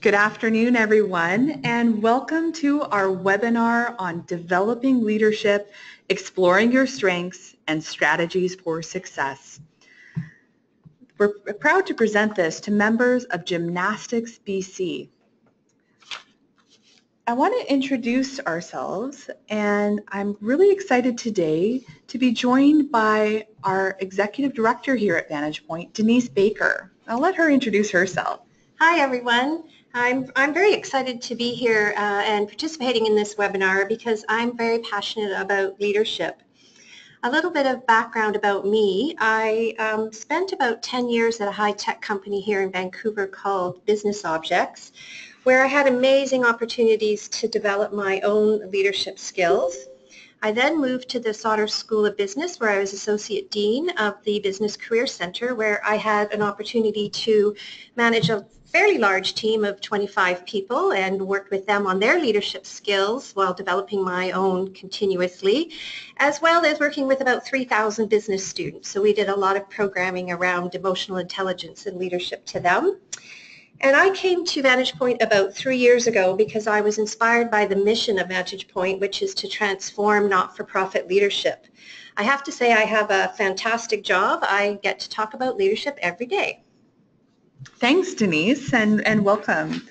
Good afternoon, everyone, and welcome to our webinar on developing leadership, exploring your strengths, and strategies for success. We're proud to present this to members of Gymnastics BC. I want to introduce ourselves, and I'm really excited today to be joined by our Executive Director here at Vantage Point, Denise Baker. I'll let her introduce herself. Hi, everyone. I'm very excited to be here and participating in this webinar because I'm very passionate about leadership. A little bit of background about me. I spent about 10 years at a high-tech company here in Vancouver called Business Objects, where I had amazing opportunities to develop my own leadership skills. I then moved to the Sauder School of Business, where I was Associate Dean of the Business Career Center, where I had an opportunity to manage a fairly large team of 25 people and worked with them on their leadership skills while developing my own continuously, as well as working with about 3,000 business students. So we did a lot of programming around emotional intelligence and leadership to them. And I came to Vantage Point about 3 years ago because I was inspired by the mission of Vantage Point, which is to transform not-for-profit leadership. I have to say I have a fantastic job. I get to talk about leadership every day. Thanks, Denise, and welcome.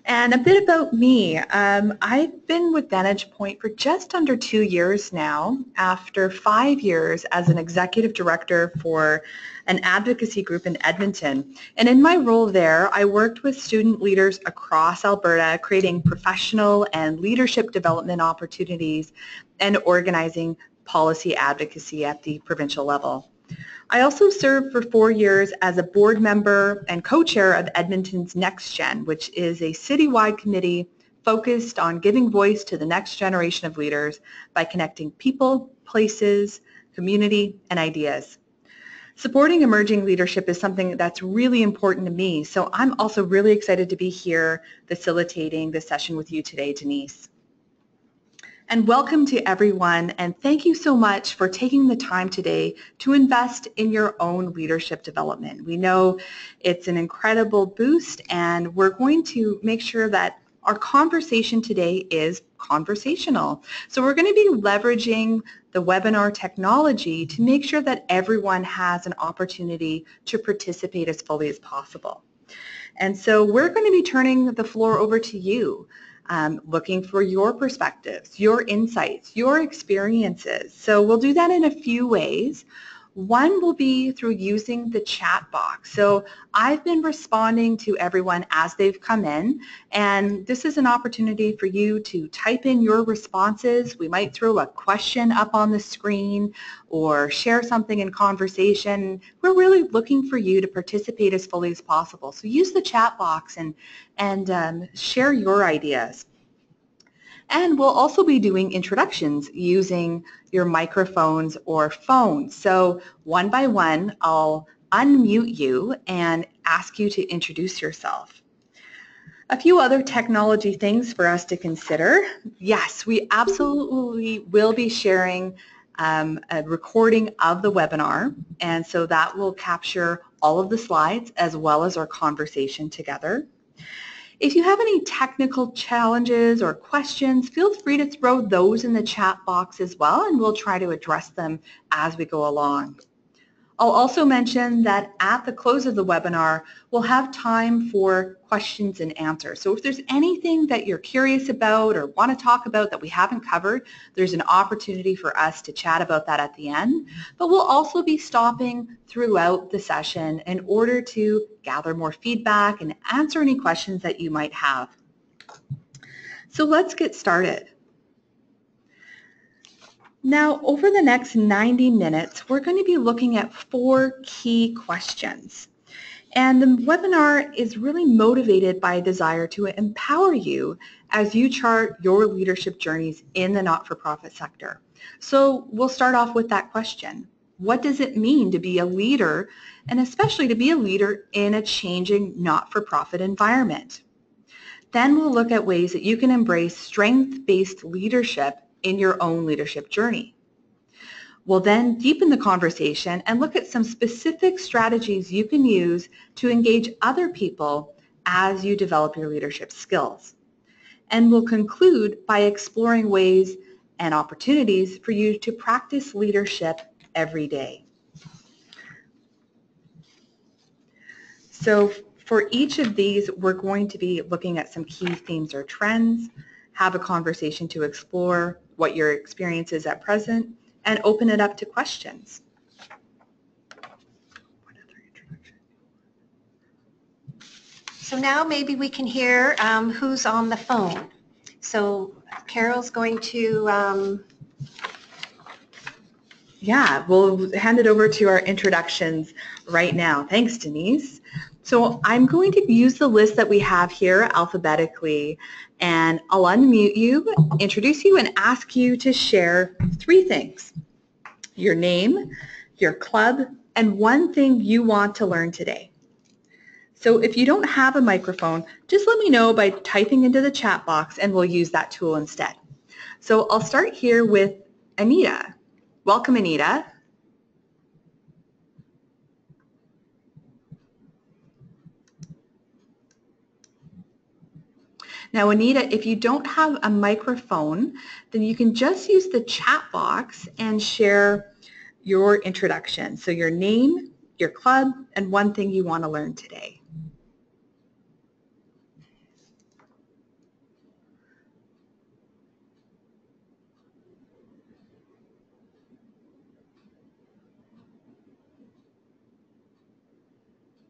And a bit about me. I've been with Vantage Point for just under 2 years now, after 5 years as an executive director for an advocacy group in Edmonton. And in my role there, I worked with student leaders across Alberta, creating professional and leadership development opportunities and organizing policy advocacy at the provincial level. I also served for 4 years as a board member and co-chair of Edmonton's Next Gen, which is a citywide committee focused on giving voice to the next generation of leaders by connecting people, places, community, and ideas. Supporting emerging leadership is something that's really important to me, so I'm also really excited to be here facilitating this session with you today, Denise. And welcome to everyone, and thank you so much for taking the time today to invest in your own leadership development. We know it's an incredible boost, and we're going to make sure that our conversation today is conversational. So we're going to be leveraging the webinar technology to make sure that everyone has an opportunity to participate as fully as possible. And so we're going to be turning the floor over to you. Looking for your perspectives, your insights, your experiences. So we'll do that in a few ways. One will be through using the chat box. So I've been responding to everyone as they've come in, and this is an opportunity for you to type in your responses. We might throw a question up on the screen or share something in conversation. We're really looking for you to participate as fully as possible. So use the chat box and share your ideas. And we'll also be doing introductions using your microphones or phones. So one by one, I'll unmute you and ask you to introduce yourself. A few other technology things for us to consider. Yes, we absolutely will be sharing a recording of the webinar, and so that will capture all of the slides as well as our conversation together. If you have any technical challenges or questions, feel free to throw those in the chat box as well, and we'll try to address them as we go along. I'll also mention that at the close of the webinar, we'll have time for questions and answers. So if there's anything that you're curious about or want to talk about that we haven't covered, there's an opportunity for us to chat about that at the end. But we'll also be stopping throughout the session in order to gather more feedback and answer any questions that you might have. So let's get started. Now, over the next 90 minutes, we're going to be looking at 4 key questions. And the webinar is really motivated by a desire to empower you as you chart your leadership journeys in the not-for-profit sector. So we'll start off with that question. What does it mean to be a leader, and especially to be a leader in a changing not-for-profit environment? Then we'll look at ways that you can embrace strength-based leadership in your own leadership journey. We'll then deepen the conversation and look at some specific strategies you can use to engage other people as you develop your leadership skills. And we'll conclude by exploring ways and opportunities for you to practice leadership every day. So for each of these, we're going to be looking at some key themes or trends, have a conversation to explore what your experience is at present, and open it up to questions. So now maybe we can hear who's on the phone. So Carol's going to... Yeah, we'll hand it over to our introductions right now. Thanks, Denise. So I'm going to use the list that we have here alphabetically, and I'll unmute you, introduce you, and ask you to share 3 things: your name, your club, and one thing you want to learn today. So if you don't have a microphone, just let me know by typing into the chat box and we'll use that tool instead. So I'll start here with Anita. Welcome, Anita. Now, Anita, if you don't have a microphone, then you can just use the chat box and share your introduction. So your name, your club, and one thing you want to learn today.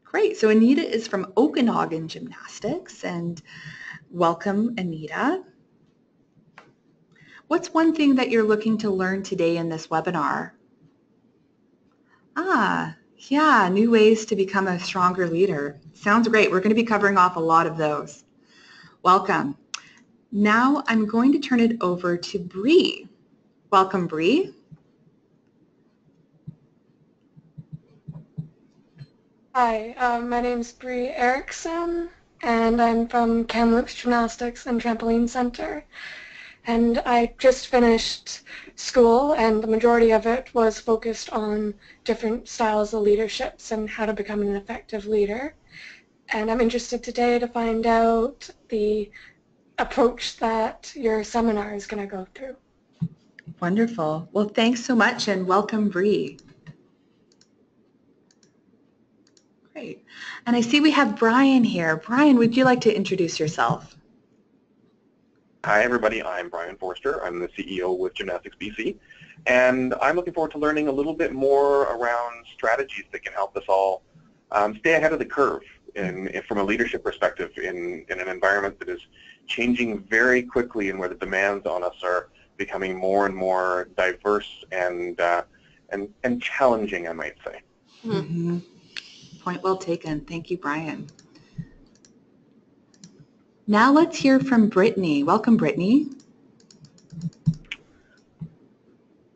Great. So Anita is from Okanagan Gymnastics, and welcome, Anita. What's one thing that you're looking to learn today in this webinar? Yeah, new ways to become a stronger leader. Sounds great. We're going to be covering off a lot of those. Welcome. Now I'm going to turn it over to Bree. Welcome, Bree. Hi, my name's Bree Erickson, and I'm from Kamloops Gymnastics and Trampoline Center. And I just finished school, and the majority of it was focused on different styles of leaderships and how to become an effective leader. And I'm interested today to find out the approach that your seminar is going to go through. Wonderful. Well, thanks so much, and welcome, Bree. Great. And I see we have Brian here. Brian, would you like to introduce yourself? Hi, everybody. I'm Brian Forster. I'm the CEO with Gymnastics BC, and I'm looking forward to learning a little bit more around strategies that can help us all stay ahead of the curve from a leadership perspective in an environment that is changing very quickly and where the demands on us are becoming more and more diverse and challenging, I might say. Mm-hmm. Point well taken. Thank you, Brian. Now let's hear from Brittany. Welcome, Brittany.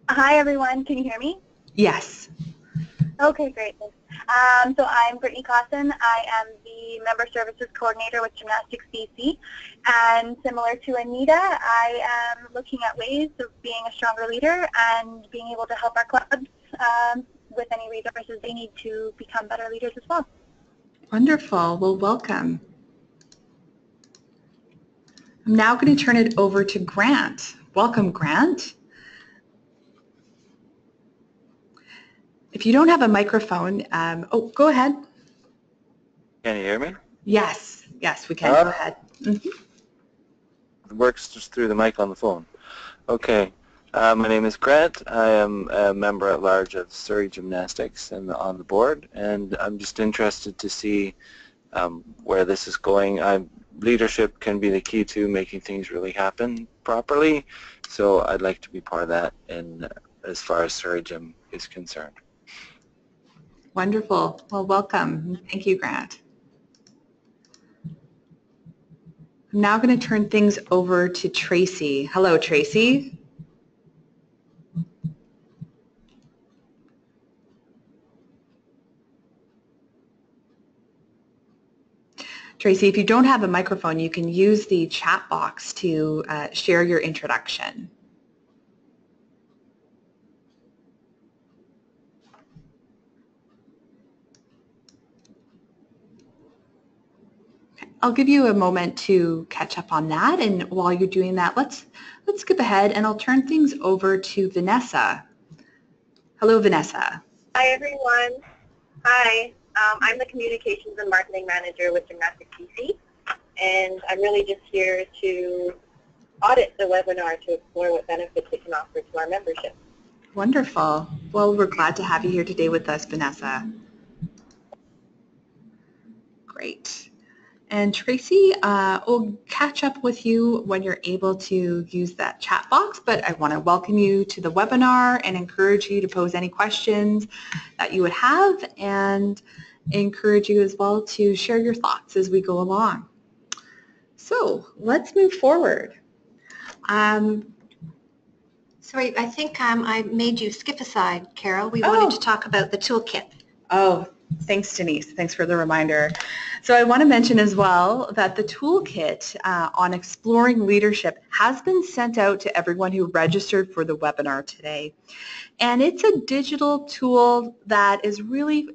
Hi, everyone. Can you hear me? Yes. Okay, great. So I'm Brittany Clausen. I am the Member Services Coordinator with Gymnastics BC. And similar to Anita, I am looking at ways of being a stronger leader and being able to help our clubs with any resources they need to become better leaders as well. Wonderful. Well, welcome. I'm now going to turn it over to Grant. Welcome, Grant. If you don't have a microphone, go ahead. Can you hear me? Yes, we can. Go ahead. Mm-hmm. It works just through the mic on the phone. Okay. My name is Grant. I am a member at large of Surrey Gymnastics and on the board, and I'm just interested to see where this is going. Leadership can be the key to making things really happen properly, so I'd like to be part of that as far as Surrey Gym is concerned. Wonderful. Well, welcome. Thank you, Grant. I'm now going to turn things over to Tracy. Hello, Tracy. Tracy, if you don't have a microphone, you can use the chat box to share your introduction. Okay. I'll give you a moment to catch up on that, and while you're doing that, let's skip ahead and I'll turn things over to Vanessa. Hello, Vanessa. Hi, everyone. Hi, I'm the Communications and Marketing Manager with Gymnastics BC, and I'm really just here to audit the webinar to explore what benefits it can offer to our membership. Wonderful. Well, we're glad to have you here today with us, Vanessa. Great. And Tracy, we'll catch up with you when you're able to use that chat box, but I want to welcome you to the webinar and encourage you to pose any questions that you would have, and encourage you as well to share your thoughts as we go along. So let's move forward. Sorry, I think I made you skip a slide, Carol. We wanted to talk about the toolkit. Oh, thanks, Denise. Thanks for the reminder. So I want to mention as well that the toolkit on exploring leadership has been sent out to everyone who registered for the webinar today. And it's a digital tool that is really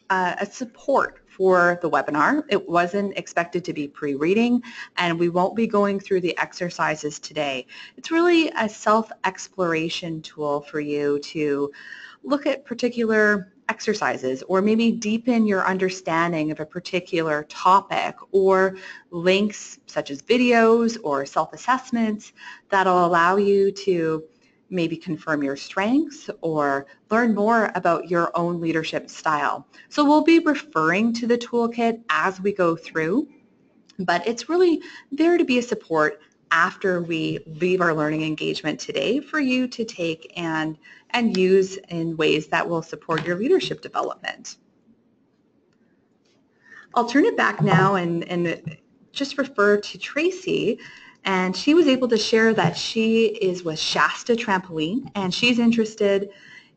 a support for the webinar. It wasn't expected to be pre-reading, and we won't be going through the exercises today. It's really a self-exploration tool for you to look at particular exercises, or maybe deepen your understanding of a particular topic, or links such as videos or self-assessments that'll allow you to maybe confirm your strengths or learn more about your own leadership style. So we'll be referring to the toolkit as we go through, but it's really there to be a support after we leave our learning engagement today for you to take and use in ways that will support your leadership development. I'll turn it back now and just refer to Tracy. And she was able to share that she is with Shasta Trampoline, and she's interested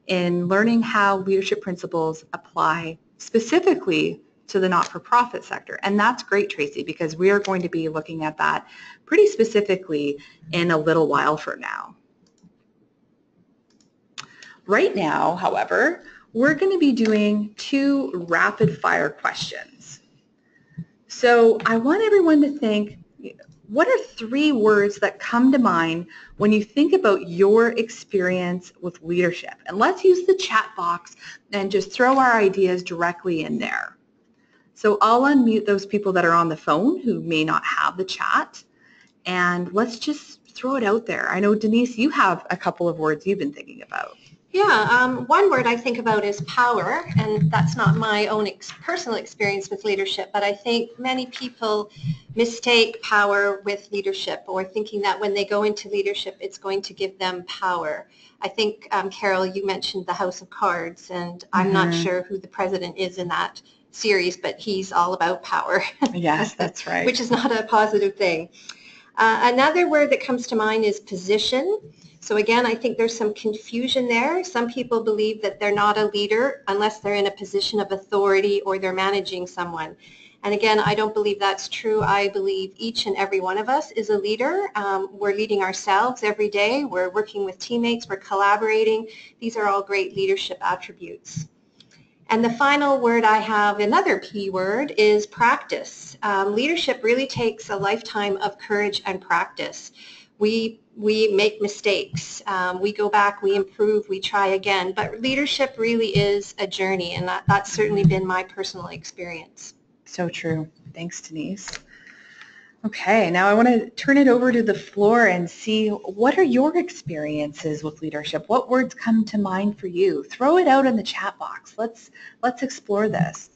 in learning how leadership principles apply specifically to the not-for-profit sector. And that's great, Tracy, because we are going to be looking at that pretty specifically in a little while from now. Right now, however, we're going to be doing 2 rapid-fire questions. So I want everyone to think, what are 3 words that come to mind when you think about your experience with leadership? And let's use the chat box and just throw our ideas directly in there. So I'll unmute those people that are on the phone who may not have the chat, and let's just throw it out there. I know, Denise, you have a couple of words you've been thinking about. Yeah, one word I think about is power, and that's not my own personal experience with leadership, but I think many people mistake power with leadership, or thinking that when they go into leadership it's going to give them power. I think, Carol, you mentioned the House of Cards, and I'm not sure who the president is in that series, but he's all about power. Yes, that's right. Which is not a positive thing. Another word that comes to mind is position. So again, I think there's some confusion there. Some people believe that they're not a leader unless they're in a position of authority or they're managing someone. And again, I don't believe that's true. I believe each and every one of us is a leader. We're leading ourselves every day. We're working with teammates. We're collaborating. These are all great leadership attributes. And the final word I have, another P word, is practice. Leadership really takes a lifetime of courage and practice. We make mistakes. We go back, we improve, we try again. But leadership really is a journey, and that's certainly been my personal experience. So true. Thanks, Denise. Okay, now I want to turn it over to the floor and see, what are your experiences with leadership? What words come to mind for you? Throw it out in the chat box. Let's explore this.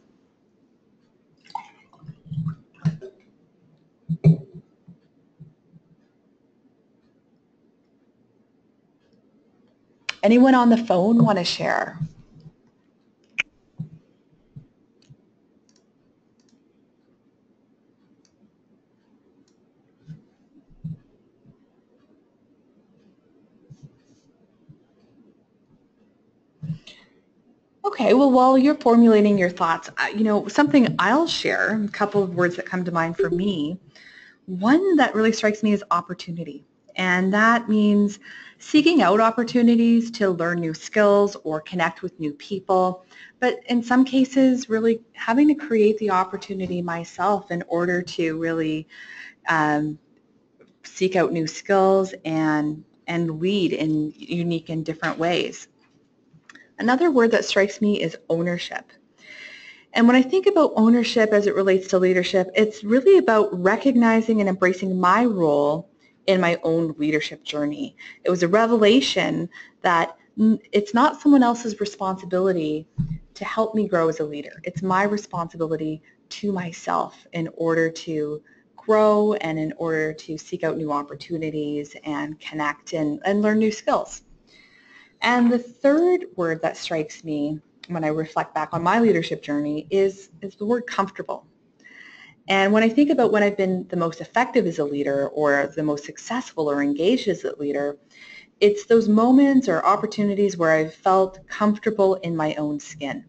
Anyone on the phone want to share? Okay, well, while you're formulating your thoughts, something I'll share, a couple of words that come to mind for me. One that really strikes me is opportunity, and that means seeking out opportunities to learn new skills or connect with new people, but in some cases really having to create the opportunity myself in order to really seek out new skills and lead in unique and different ways. Another word that strikes me is ownership. And when I think about ownership as it relates to leadership, it's really about recognizing and embracing my role in my own leadership journey. It was a revelation that it's not someone else's responsibility to help me grow as a leader. It's my responsibility to myself in order to grow and in order to seek out new opportunities and connect and learn new skills. And the third word that strikes me when I reflect back on my leadership journey is the word comfortable. And when I think about when I've been the most effective as a leader or the most successful or engaged as a leader, it's those moments or opportunities where I've felt comfortable in my own skin.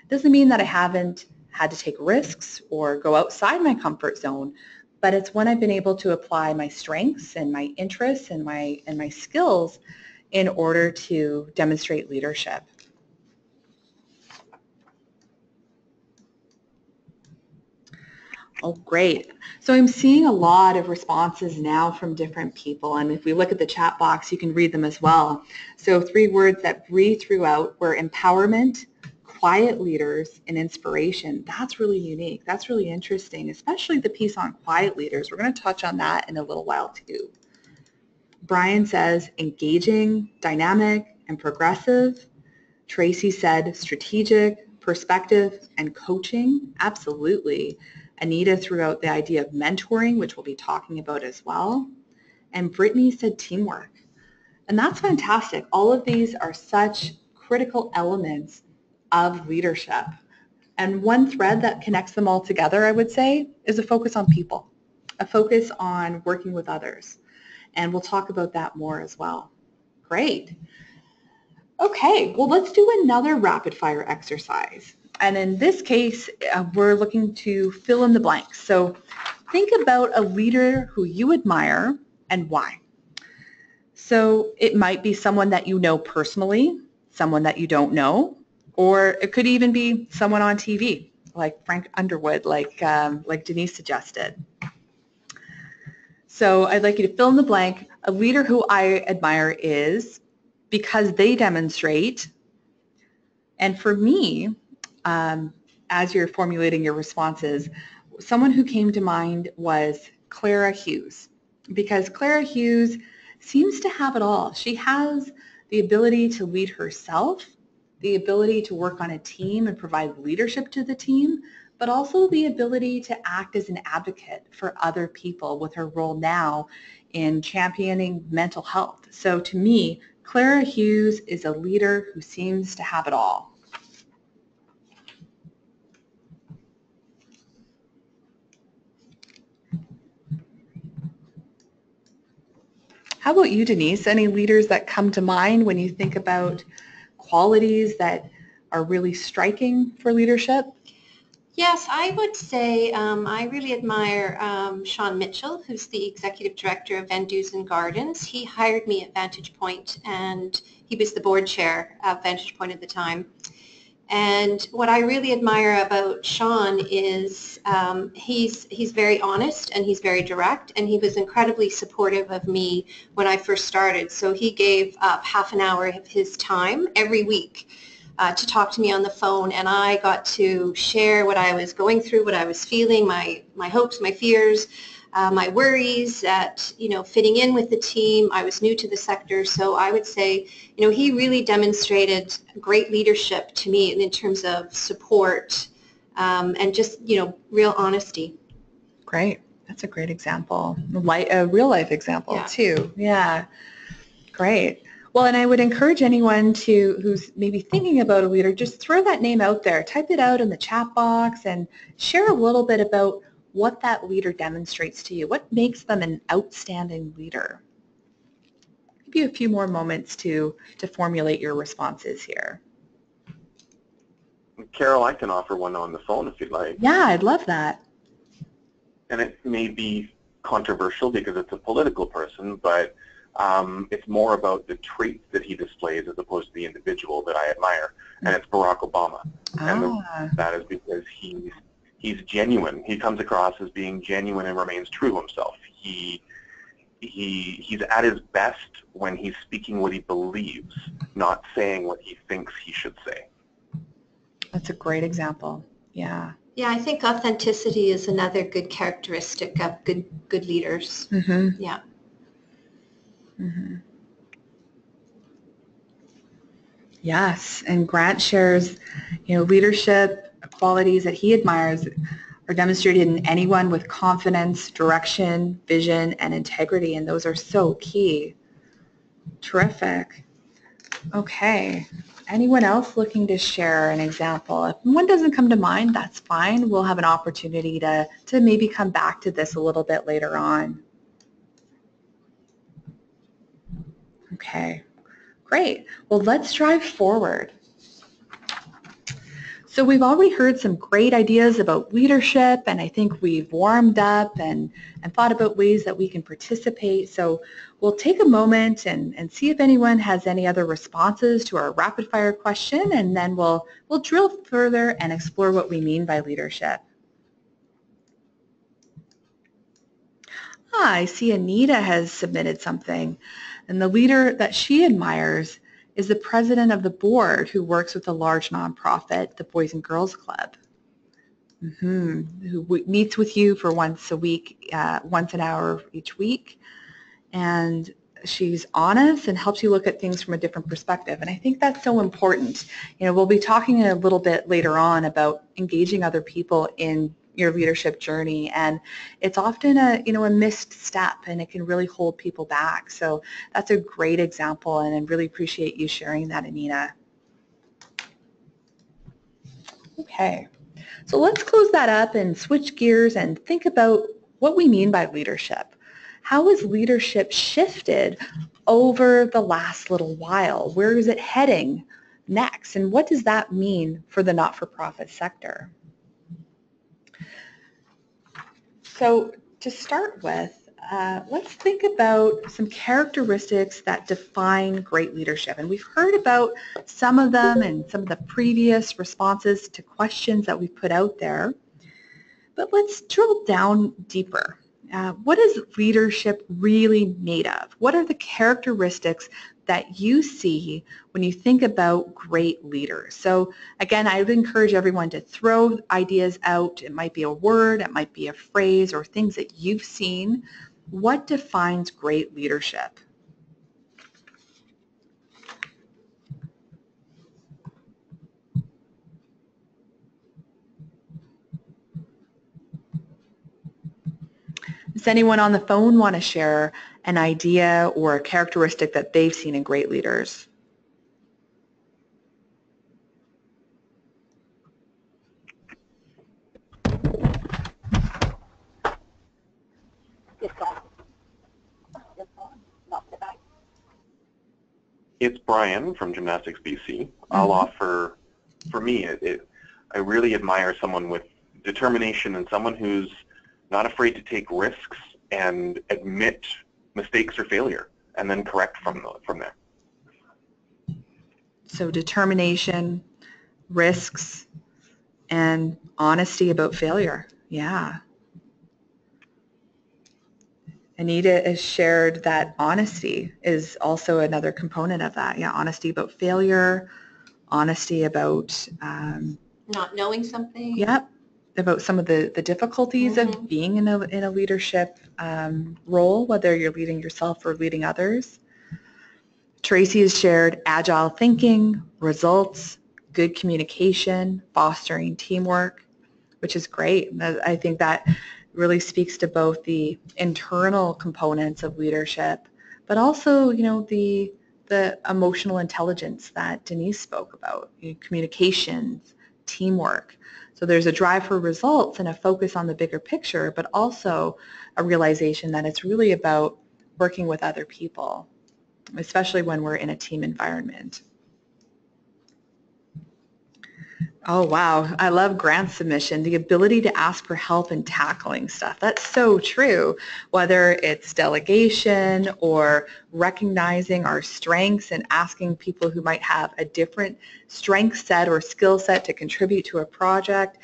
It doesn't mean that I haven't had to take risks or go outside my comfort zone, but it's when I've been able to apply my strengths and my interests and my skills in order to demonstrate leadership. Oh, great. So I'm seeing a lot of responses now from different people, and if we look at the chat box, you can read them as well. So 3 words that Bree threw out were empowerment, quiet leaders, and inspiration. That's really unique. That's really interesting, especially the piece on quiet leaders. We're going to touch on that in a little while too. Brian says engaging, dynamic, and progressive. Tracy said strategic, perspective, and coaching. Absolutely. Anita threw out the idea of mentoring, which we'll be talking about as well. And Brittany said teamwork. And that's fantastic. All of these are such critical elements of leadership. And one thread that connects them all together, I would say, is a focus on people, a focus on working with others. And we'll talk about that more as well. Great. Okay, well, let's do another rapid fire exercise. And in this case, we're looking to fill in the blanks. So think about a leader who you admire and why. So it might be someone that you know personally, someone that you don't know, or it could even be someone on TV, like Frank Underwood, like Denise suggested. So I'd like you to fill in the blank. A leader who I admire is because they demonstrate, and for me, as you're formulating your responses, someone who came to mind was Clara Hughes, because Clara Hughes seems to have it all. She has the ability to lead herself, the ability to work on a team and provide leadership to the team, but also the ability to act as an advocate for other people with her role now in championing mental health. So to me, Clara Hughes is a leader who seems to have it all. How about you, Denise? Any leaders that come to mind when you think about qualities that are really striking for leadership? Yes, I would say I really admire Sean Mitchell, who's the Executive Director of Van Dusen Gardens. He hired me at Vantage Point, and he was the board chair of Vantage Point at the time. And what I really admire about Sean is he's very honest and he's very direct, and he was incredibly supportive of me when I first started. So he gave up half an hour of his time every week to talk to me on the phone, and I got to share what I was going through, what I was feeling, my hopes, my fears, my worries at, fitting in with the team. I was new to the sector, so I would say, he really demonstrated great leadership to me in terms of support and just, real honesty. Great. That's a great example. A real life example too. Yeah. Great. Well, and I would encourage anyone who's maybe thinking about a leader, just throw that name out there, type it out in the chat box and share a little bit about what that leader demonstrates to you. What makes them an outstanding leader? I'll give you a few more moments to formulate your responses here. Carol, I can offer one on the phone if you'd like. Yeah, I'd love that. And it may be controversial because it's a political person, but It's more about the traits that he displays as opposed to the individual that I admire, and it's Barack Obama. And that is because he's genuine. He comes across as being genuine and remains true to himself. He's at his best when he's speaking what he believes, not saying what he thinks he should say. That's a great example. Yeah. Yeah, I think authenticity is another good characteristic of good leaders. Mm-hmm. Yeah. Mm-hmm. Yes, and Grant shares, leadership qualities that he admires are demonstrated in anyone with confidence, direction, vision, and integrity, and those are so key. Terrific. Okay. Anyone else looking to share an example? If one doesn't come to mind, that's fine. We'll have an opportunity to maybe come back to this a little bit later on. Okay. Great. Well, let's drive forward. So we've already heard some great ideas about leadership, and I think we've warmed up and thought about ways that we can participate. So we'll take a moment and see if anyone has any other responses to our rapid fire question, and then we'll drill further and explore what we mean by leadership. I see Anita has submitted something, and the leader that she admires is the president of the board who works with a large nonprofit, the Boys and Girls Club, who meets with you for once a week, once an hour each week, and she's honest and helps you look at things from a different perspective. And I think that's so important. We'll be talking a little bit later on about engaging other people in your leadership journey, and it's often a missed step, and it can really hold people back. So that's a great example, and I really appreciate you sharing that, Anita. Okay, so let's close that up and switch gears and think about what we mean by leadership. How has leadership shifted over the last little while? Where is it heading next, and what does that mean for the not-for-profit sector? So to start with, let's think about some characteristics that define great leadership. And we've heard about some of them and some of the previous responses to questions that we've put out there. But let's drill down deeper. What is leadership really made of? What are the characteristics that you see when you think about great leaders? So again, I would encourage everyone to throw ideas out. It might be a word, it might be a phrase, or things that you've seen. What defines great leadership? Does anyone on the phone want to share an idea or a characteristic that they've seen in great leaders? It's Brian from Gymnastics BC. I'll offer, for me, I really admire someone with determination and someone who's not afraid to take risks and admit mistakes or failure and then correct from there. So determination, risks, and honesty about failure. Yeah. Anita has shared that honesty is also another component of that. Yeah, honesty about failure, honesty about not knowing something. Yep, about some of the difficulties of being in a leadership role, whether you're leading yourself or leading others. Tracy has shared agile thinking, results, good communication, fostering teamwork, which is great. I think that really speaks to both the internal components of leadership, but also, the emotional intelligence that Denise spoke about, communications, teamwork. So there's a drive for results and a focus on the bigger picture, but also a realization that it's really about working with other people, especially when we're in a team environment. Oh, wow. I love grant submission, the ability to ask for help in tackling stuff. That's so true. Whether it's delegation or recognizing our strengths and asking people who might have a different strength set or skill set to contribute to a project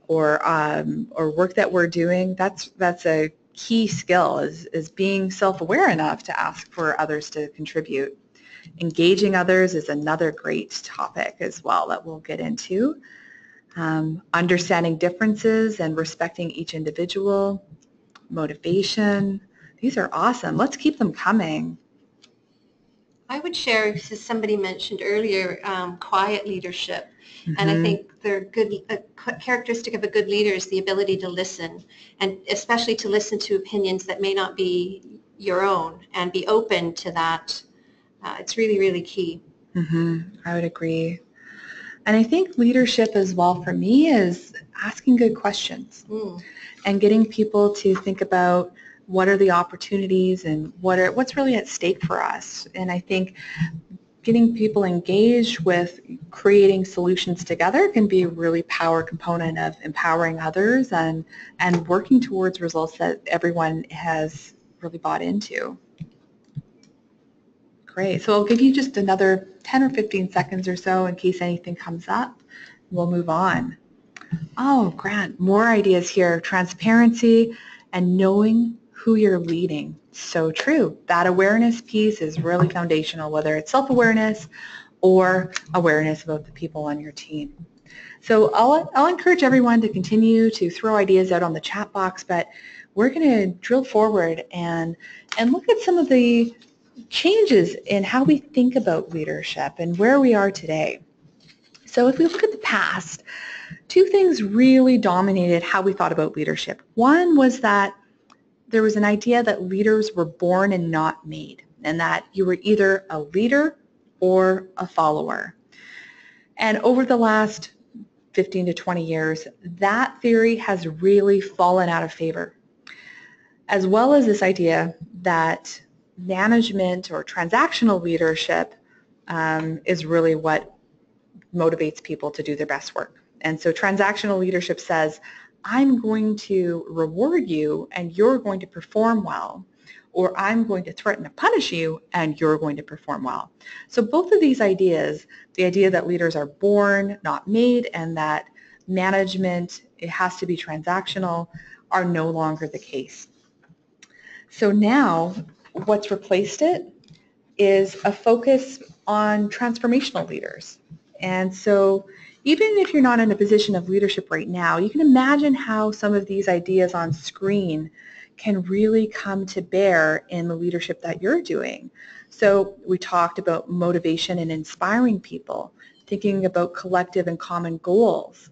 or work that we're doing, that's a key skill is being self-aware enough to ask for others to contribute. Engaging others is another great topic as well that we'll get into. Understanding differences and respecting each individual, motivation. These are awesome. Let's keep them coming. I would share, as somebody mentioned earlier, quiet leadership. And I think a characteristic of a good leader is the ability to listen, and especially to listen to opinions that may not be your own and be open to that. It's really, really key. I would agree. And I think leadership as well for me is asking good questions and getting people to think about what are the opportunities and what's really at stake for us. And I think getting people engaged with creating solutions together can be a really power component of empowering others and working towards results that everyone has really bought into. Great. So I'll give you just another 10 or 15 seconds or so in case anything comes up. We'll move on. Oh, Grant, more ideas here. Transparency and knowing who you're leading. So true. That awareness piece is really foundational, whether it's self-awareness or awareness about the people on your team. So I'll encourage everyone to continue to throw ideas out on the chat box, but we're going to drill forward and look at some of the changes in how we think about leadership and where we are today. So if we look at the past, two things really dominated how we thought about leadership. One was that there was an idea that leaders were born and not made, and that you were either a leader or a follower. And over the last 15 to 20 years, that theory has really fallen out of favor, as well as this idea that management or transactional leadership is really what motivates people to do their best work. And so transactional leadership says, I'm going to reward you and you're going to perform well, or I'm going to threaten to punish you and you're going to perform well. So both of these ideas, the idea that leaders are born, not made, and that management, it has to be transactional, are no longer the case. So now what's replaced it is a focus on transformational leaders. And so even if you're not in a position of leadership right now, you can imagine how some of these ideas on screen can really come to bear in the leadership that you're doing. So we talked about motivation and inspiring people, thinking about collective and common goals,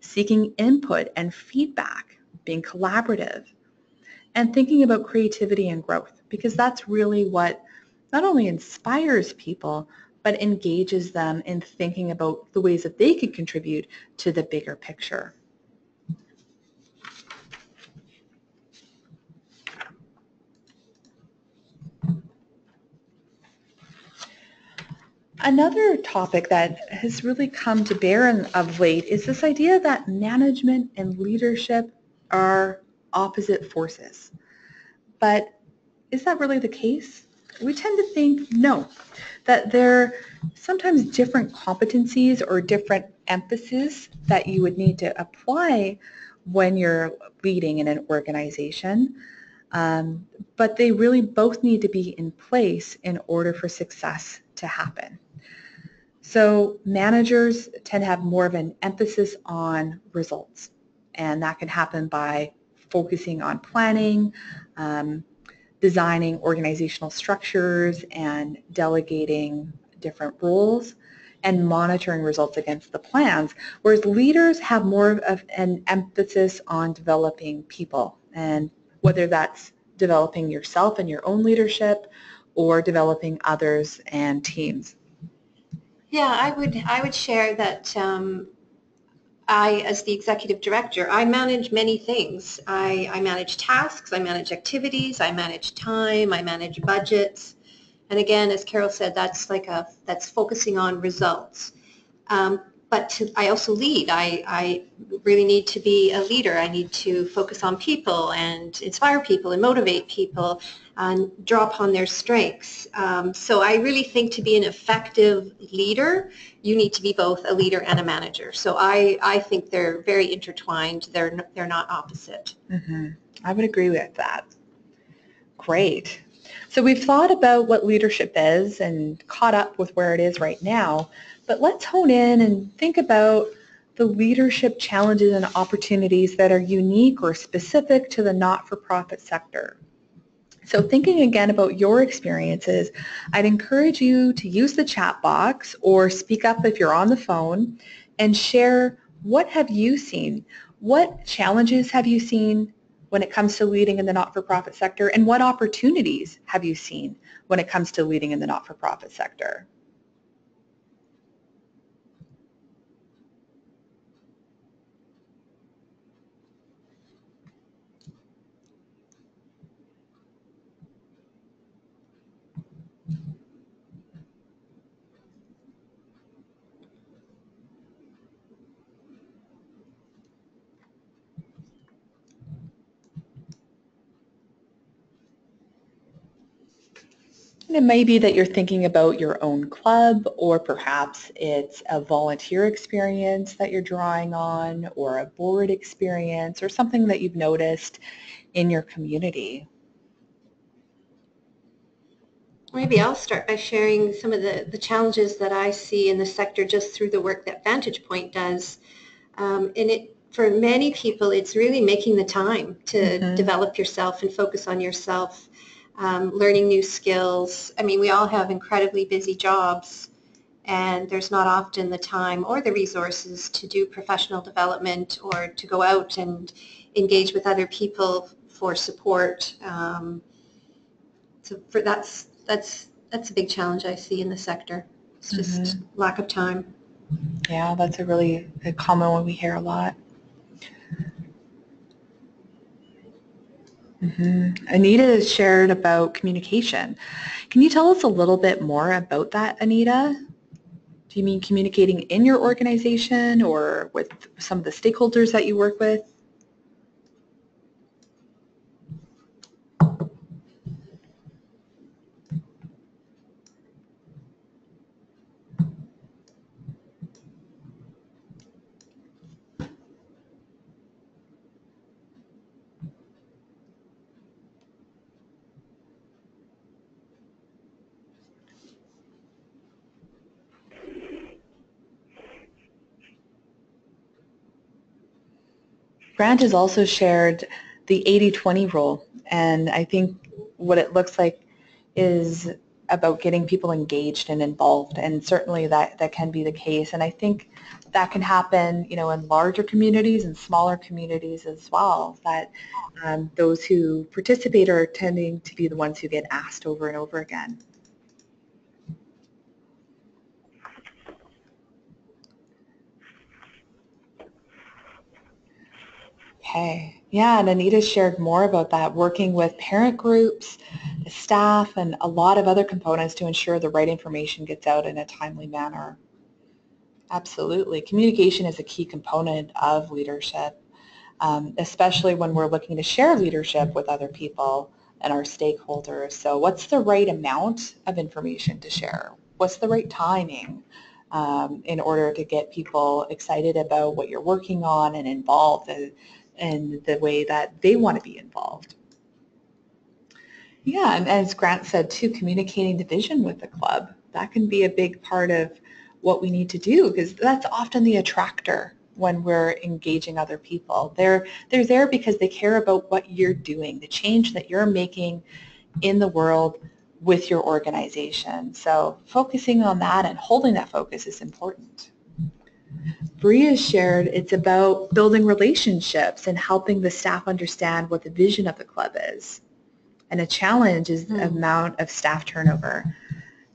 seeking input and feedback, being collaborative, and thinking about creativity and growth, because that's really what not only inspires people, but engages them in thinking about the ways that they could contribute to the bigger picture. Another topic that has really come to bear of late is this idea that management and leadership are opposite forces. But is that really the case? We tend to think no, that they're sometimes different competencies or different emphasis that you would need to apply when you're leading in an organization. But they really both need to be in place in order for success to happen. So managers tend to have more of an emphasis on results, and that can happen by focusing on planning, designing organizational structures and delegating different roles and monitoring results against the plans, whereas leaders have more of an emphasis on developing people, and whether that's developing yourself and your own leadership or developing others and teams. Yeah, I would share that I, as the executive director, I manage many things. I manage tasks, I manage activities, I manage time, I manage budgets. And again, as Carol said, that's focusing on results. But but I also lead. I really need to be a leader. I need to focus on people and inspire people and motivate people and draw upon their strengths. So I really think to be an effective leader, you need to be both a leader and a manager. So I think they're very intertwined. They're not opposite. Mm-hmm. I would agree with that. Great. So we've thought about what leadership is and caught up with where it is right now, but let's hone in and think about the leadership challenges and opportunities that are unique or specific to the not-for-profit sector. So thinking again about your experiences, I'd encourage you to use the chat box or speak up if you're on the phone and share what have you seen? What challenges have you seen when it comes to leading in the not-for-profit sector, and what opportunities have you seen when it comes to leading in the not-for-profit sector? And it may be that you're thinking about your own club, or perhaps it's a volunteer experience that you're drawing on, or a board experience, or something that you've noticed in your community. Maybe I'll start by sharing some of the challenges that I see in the sector just through the work that Vantage Point does. For many people, it's really making the time to develop yourself and focus on yourself, learning new skills. I mean, we all have incredibly busy jobs, and there's not often the time or the resources to do professional development or to go out and engage with other people for support. That's a big challenge I see in the sector. It's just lack of time. Yeah, that's a common one we hear a lot. Anita has shared about communication. Can you tell us a little bit more about that, Anita? Do you mean communicating in your organization or with some of the stakeholders that you work with? Grant has also shared the 80-20 rule, and I think what it looks like is about getting people engaged and involved, and certainly that can be the case. And I think that can happen, in larger communities and smaller communities as well, that those who participate are tending to be the ones who get asked over and over again. Okay. Yeah, and Anita shared more about that, working with parent groups, the staff, and a lot of other components to ensure the right information gets out in a timely manner. Absolutely. Communication is a key component of leadership, especially when we're looking to share leadership with other people and our stakeholders. So what's the right amount of information to share? What's the right timing in order to get people excited about what you're working on and involved in the way that they want to be involved? Yeah, and as Grant said too, communicating the vision with the club. That can be a big part of what we need to do, because that's often the attractor when we're engaging other people. They're there because they care about what you're doing, the change that you're making in the world with your organization. So focusing on that and holding that focus is important. Bria shared it's about building relationships and helping the staff understand what the vision of the club is. And a challenge is the amount of staff turnover.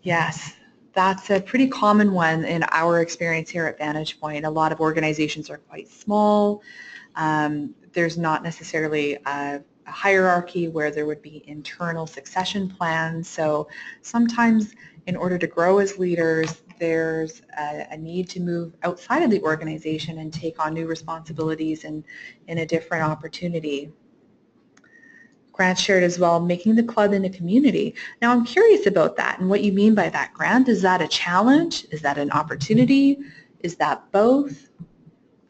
Yes, that's a pretty common one in our experience here at Vantage Point. A lot of organizations are quite small. There's not necessarily a hierarchy where there would be internal succession plans. So sometimes in order to grow as leaders, there's a need to move outside of the organization and take on new responsibilities and in a different opportunity. Grant shared as well, making the club in a community. Now I'm curious about that and what you mean by that, Grant. Is that a challenge? Is that an opportunity? Is that both?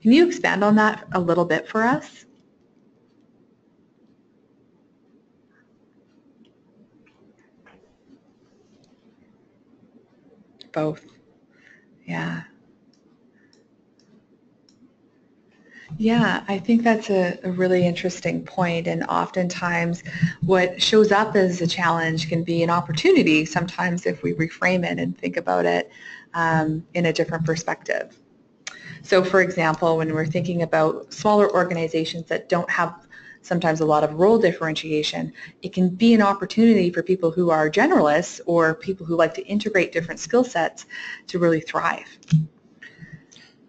Can you expand on that a little bit for us? Both. Yeah. Yeah, I think that's a really interesting point, and oftentimes what shows up as a challenge can be an opportunity sometimes if we reframe it and think about it in a different perspective. So for example, when we're thinking about smaller organizations that don't have sometimes a lot of role differentiation, it can be an opportunity for people who are generalists or people who like to integrate different skill sets to really thrive.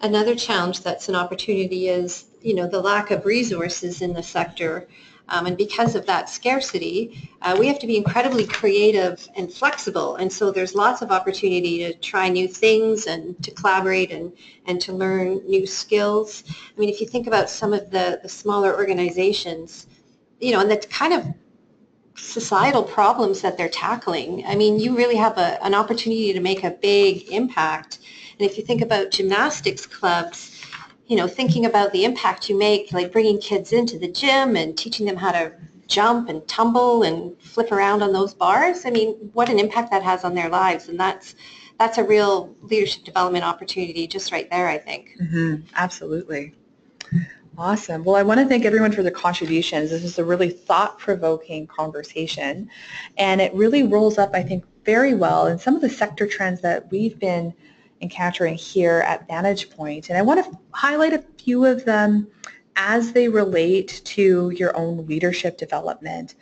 Another challenge that's an opportunity is, the lack of resources in the sector. And because of that scarcity, we have to be incredibly creative and flexible. And so there's lots of opportunity to try new things and to collaborate and to learn new skills. I mean, if you think about some of the smaller organizations, and the kind of societal problems that they're tackling, I mean, you really have an opportunity to make a big impact. And if you think about gymnastics clubs, thinking about the impact you make, like bringing kids into the gym and teaching them how to jump and tumble and flip around on those bars, I mean, what an impact that has on their lives. And that's a real leadership development opportunity just right there, I think. Mm-hmm. Absolutely. Awesome. Well, I want to thank everyone for their contributions. This is a really thought-provoking conversation, and it really rolls up, I think, very well in some of the sector trends that we've been encountering here at Vantage Point. And I want to highlight a few of them as they relate to your own leadership development.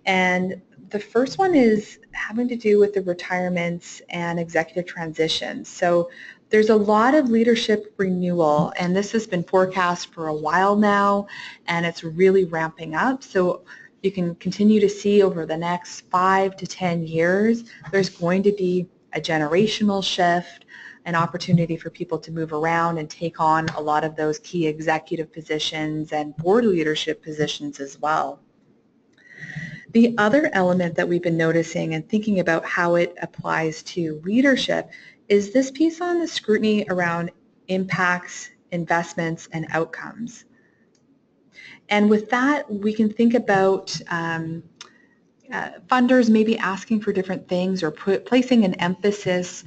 And the first one is having to do with the retirements and executive transitions. So there's a lot of leadership renewal, and this has been forecast for a while now, and it's really ramping up. So you can continue to see over the next 5 to 10 years, there's going to be a generational shift, an opportunity for people to move around and take on a lot of those key executive positions and board leadership positions as well. The other element that we've been noticing and thinking about how it applies to leadership is this piece on the scrutiny around impacts, investments, and outcomes. And with that, we can think about funders maybe asking for different things or placing an emphasis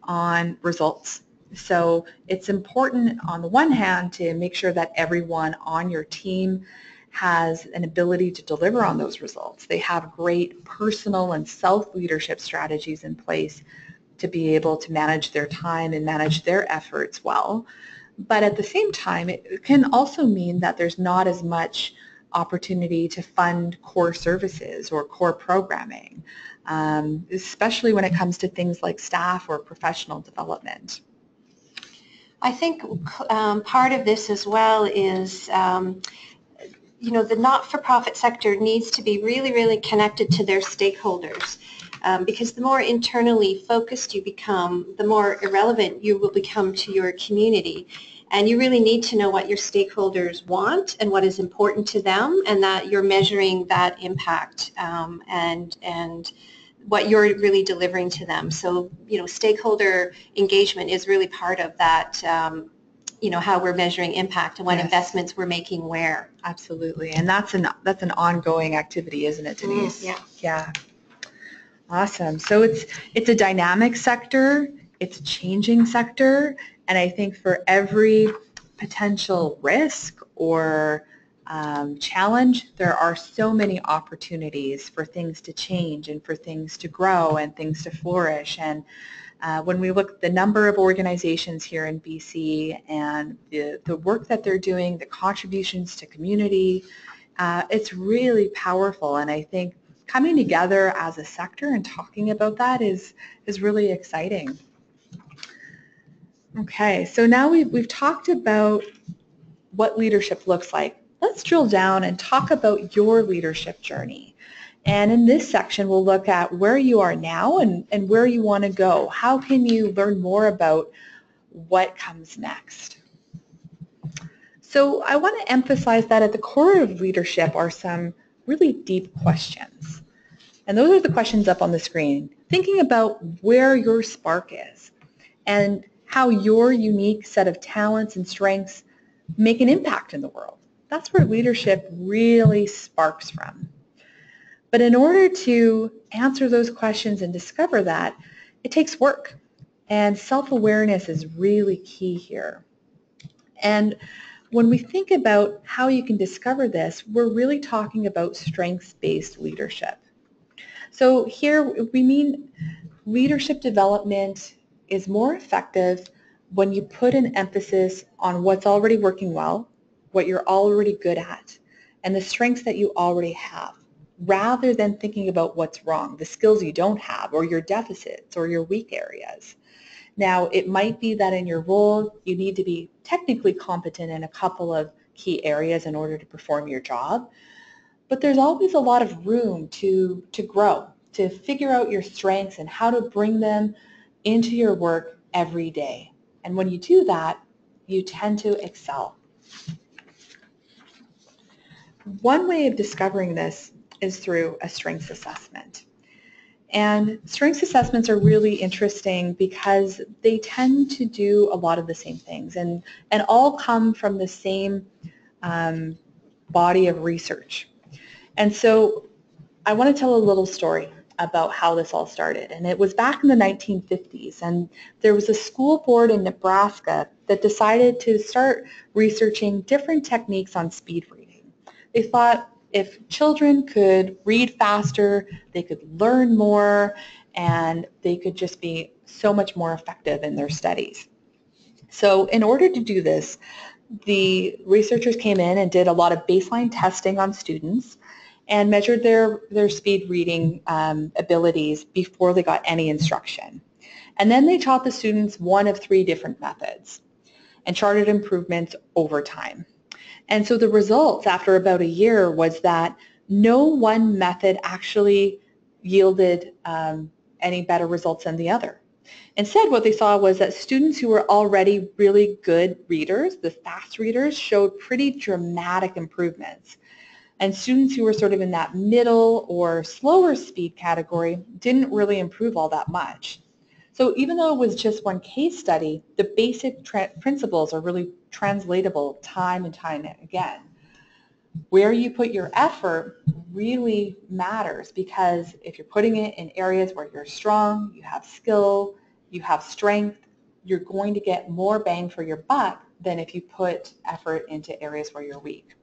on results. So it's important on the one hand to make sure that everyone on your team has an ability to deliver on those results. They have great personal and self-leadership strategies in place to be able to manage their time and manage their efforts well. But at the same time, it can also mean that there's not as much opportunity to fund core services or core programming, especially when it comes to things like staff or professional development. I think part of this as well is the not-for-profit sector needs to be really, really connected to their stakeholders. Because the more internally focused you become, the more irrelevant you will become to your community. And you really need to know what your stakeholders want and what is important to them, and that you're measuring that impact and what you're really delivering to them. So, stakeholder engagement is really part of that, how we're measuring impact and what investments we're making where. Absolutely. And that's an ongoing activity, isn't it, Denise? Yeah. Yeah. Awesome. So it's a dynamic sector, it's a changing sector, and I think for every potential risk or challenge, there are so many opportunities for things to change and for things to grow and things to flourish. And when we look at the number of organizations here in BC and the work that they're doing, the contributions to community, it's really powerful. And I think coming together as a sector and talking about that is really exciting. Okay, so now we've talked about what leadership looks like. let's drill down and talk about your leadership journey. And in this section, we'll look at where you are now and where you want to go. How can you learn more about what comes next? So I want to emphasize that at the core of leadership are some really deep questions. And those are the questions up on the screen. Thinking about where your spark is and how your unique set of talents and strengths make an impact in the world. That's where leadership really sparks from. But in order to answer those questions and discover that, it takes work. And self-awareness is really key here. And when we think about how you can discover this, we're really talking about strengths-based leadership. So here we mean leadership development is more effective when you put an emphasis on what's already working well, what you're already good at, and the strengths that you already have, rather than thinking about what's wrong, the skills you don't have, or your deficits, or your weak areas. Now, it might be that in your role, you need to be technically competent in a couple of key areas in order to perform your job, but there's always a lot of room to grow, to figure out your strengths and how to bring them into your work every day. And when you do that, you tend to excel. One way of discovering this is through a strengths assessment. And strengths assessments are really interesting because they tend to do a lot of the same things and all come from the same body of research. And so I want to tell a little story about how this all started. And it was back in the 1950s, and there was a school board in Nebraska that decided to start researching different techniques on speed reading. They thought if children could read faster, they could learn more, and they could just be so much more effective in their studies. So in order to do this, the researchers came in and did a lot of baseline testing on students and measured their speed reading abilities before they got any instruction. And then they taught the students one of 3 different methods and charted improvements over time. And so the results after about a year was that no one method actually yielded any better results than the other. Instead, what they saw was that students who were already really good readers, the fast readers, showed pretty dramatic improvements. And students who were sort of in that middle or slower speed category didn't really improve all that much. So even though it was just one case study, the basic principles are really translatable time and time again. Where you put your effort really matters, because if you're putting it in areas where you're strong, you have skill, you have strength, you're going to get more bang for your buck than if you put effort into areas where you're weak.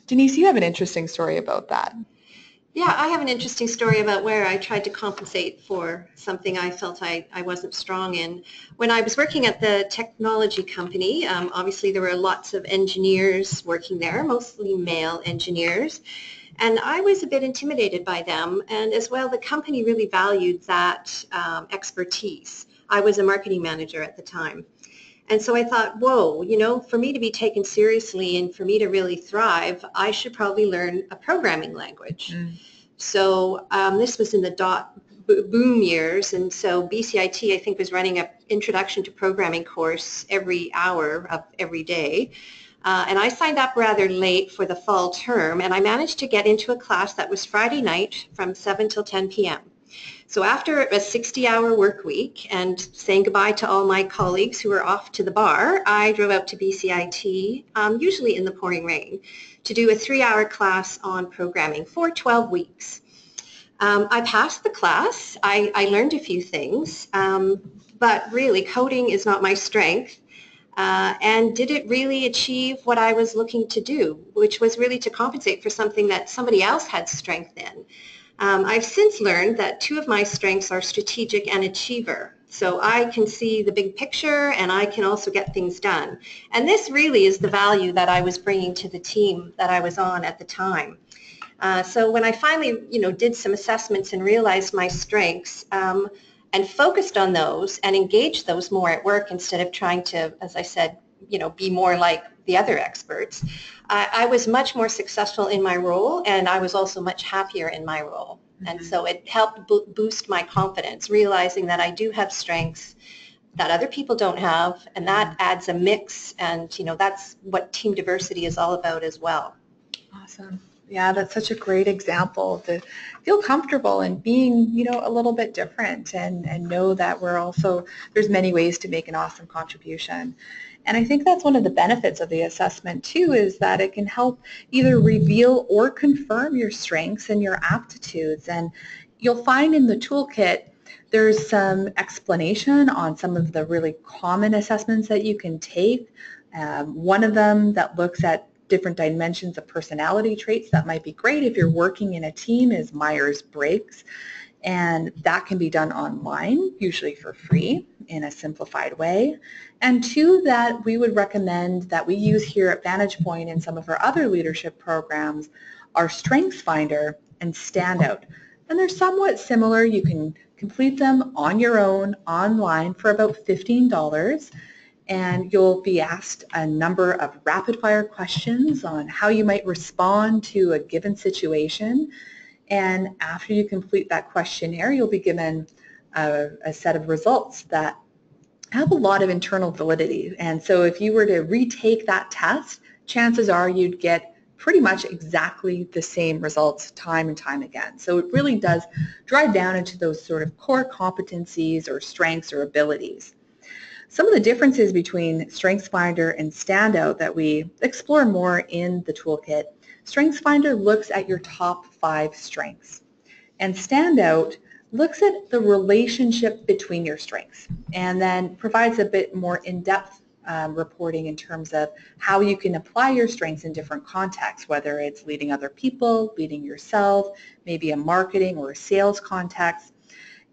Denise, you have an interesting story about that. Yeah, I have an interesting story about where I tried to compensate for something I felt I wasn't strong in. When I was working at the technology company, obviously there were lots of engineers working there, mostly male engineers, and I was a bit intimidated by them, and as well the company really valued that expertise. I was a marketing manager at the time. And so I thought, whoa, you know, for me to be taken seriously and for me to really thrive, I should probably learn a programming language. So this was in the boom years, and so BCIT, I think, was running an introduction to programming course every hour of every day. And I signed up rather late for the fall term, and I managed to get into a class that was Friday night from 7 till 10 p.m. So after a 60-hour work week and saying goodbye to all my colleagues who were off to the bar, I drove out to BCIT, usually in the pouring rain, to do a 3-hour class on programming for 12 weeks. I passed the class. I learned a few things, but really coding is not my strength. And did it really achieve what I was looking to do, which was really to compensate for something that somebody else had strength in. I've since learned that 2 of my strengths are strategic and achiever. So I can see the big picture and I can also get things done. And this really is the value that I was bringing to the team that I was on at the time. So when I finally, did some assessments and realized my strengths and focused on those and engaged those more at work instead of trying to, as I said, be more like the other experts. I was much more successful in my role, and I was also much happier in my role. And so it helped boost my confidence, realizing that I do have strengths that other people don't have, and that adds a mix, and that's what team diversity is all about as well. Awesome. Yeah, that's such a great example to feel comfortable in being, a little bit different and know that there's many ways to make an awesome contribution. And I think that's one of the benefits of the assessment too, is that it can help either reveal or confirm your strengths and your aptitudes. And you'll find in the toolkit there's some explanation on some of the really common assessments that you can take. One of them that looks at different dimensions of personality traits that might be great if you're working in a team is Myers-Briggs, and that can be done online, usually for free in a simplified way. And two that we would recommend that we use here at Vantage Point and some of our other leadership programs are Strengths Finder and Standout. And they're somewhat similar. You can complete them on your own online for about $15. And you'll be asked a number of rapid-fire questions on how you might respond to a given situation. And after you complete that questionnaire, you'll be given a set of results that have a lot of internal validity. And so if you were to retake that test, chances are you'd get pretty much exactly the same results time and time again. So it really does drive down into those sort of core competencies or strengths or abilities. Some of the differences between StrengthsFinder and Standout that we explore more in the toolkit. StrengthsFinder looks at your top 5 strengths, and Standout looks at the relationship between your strengths and then provides a bit more in-depth reporting in terms of how you can apply your strengths in different contexts, whether it's leading other people, leading yourself, maybe a marketing or a sales context,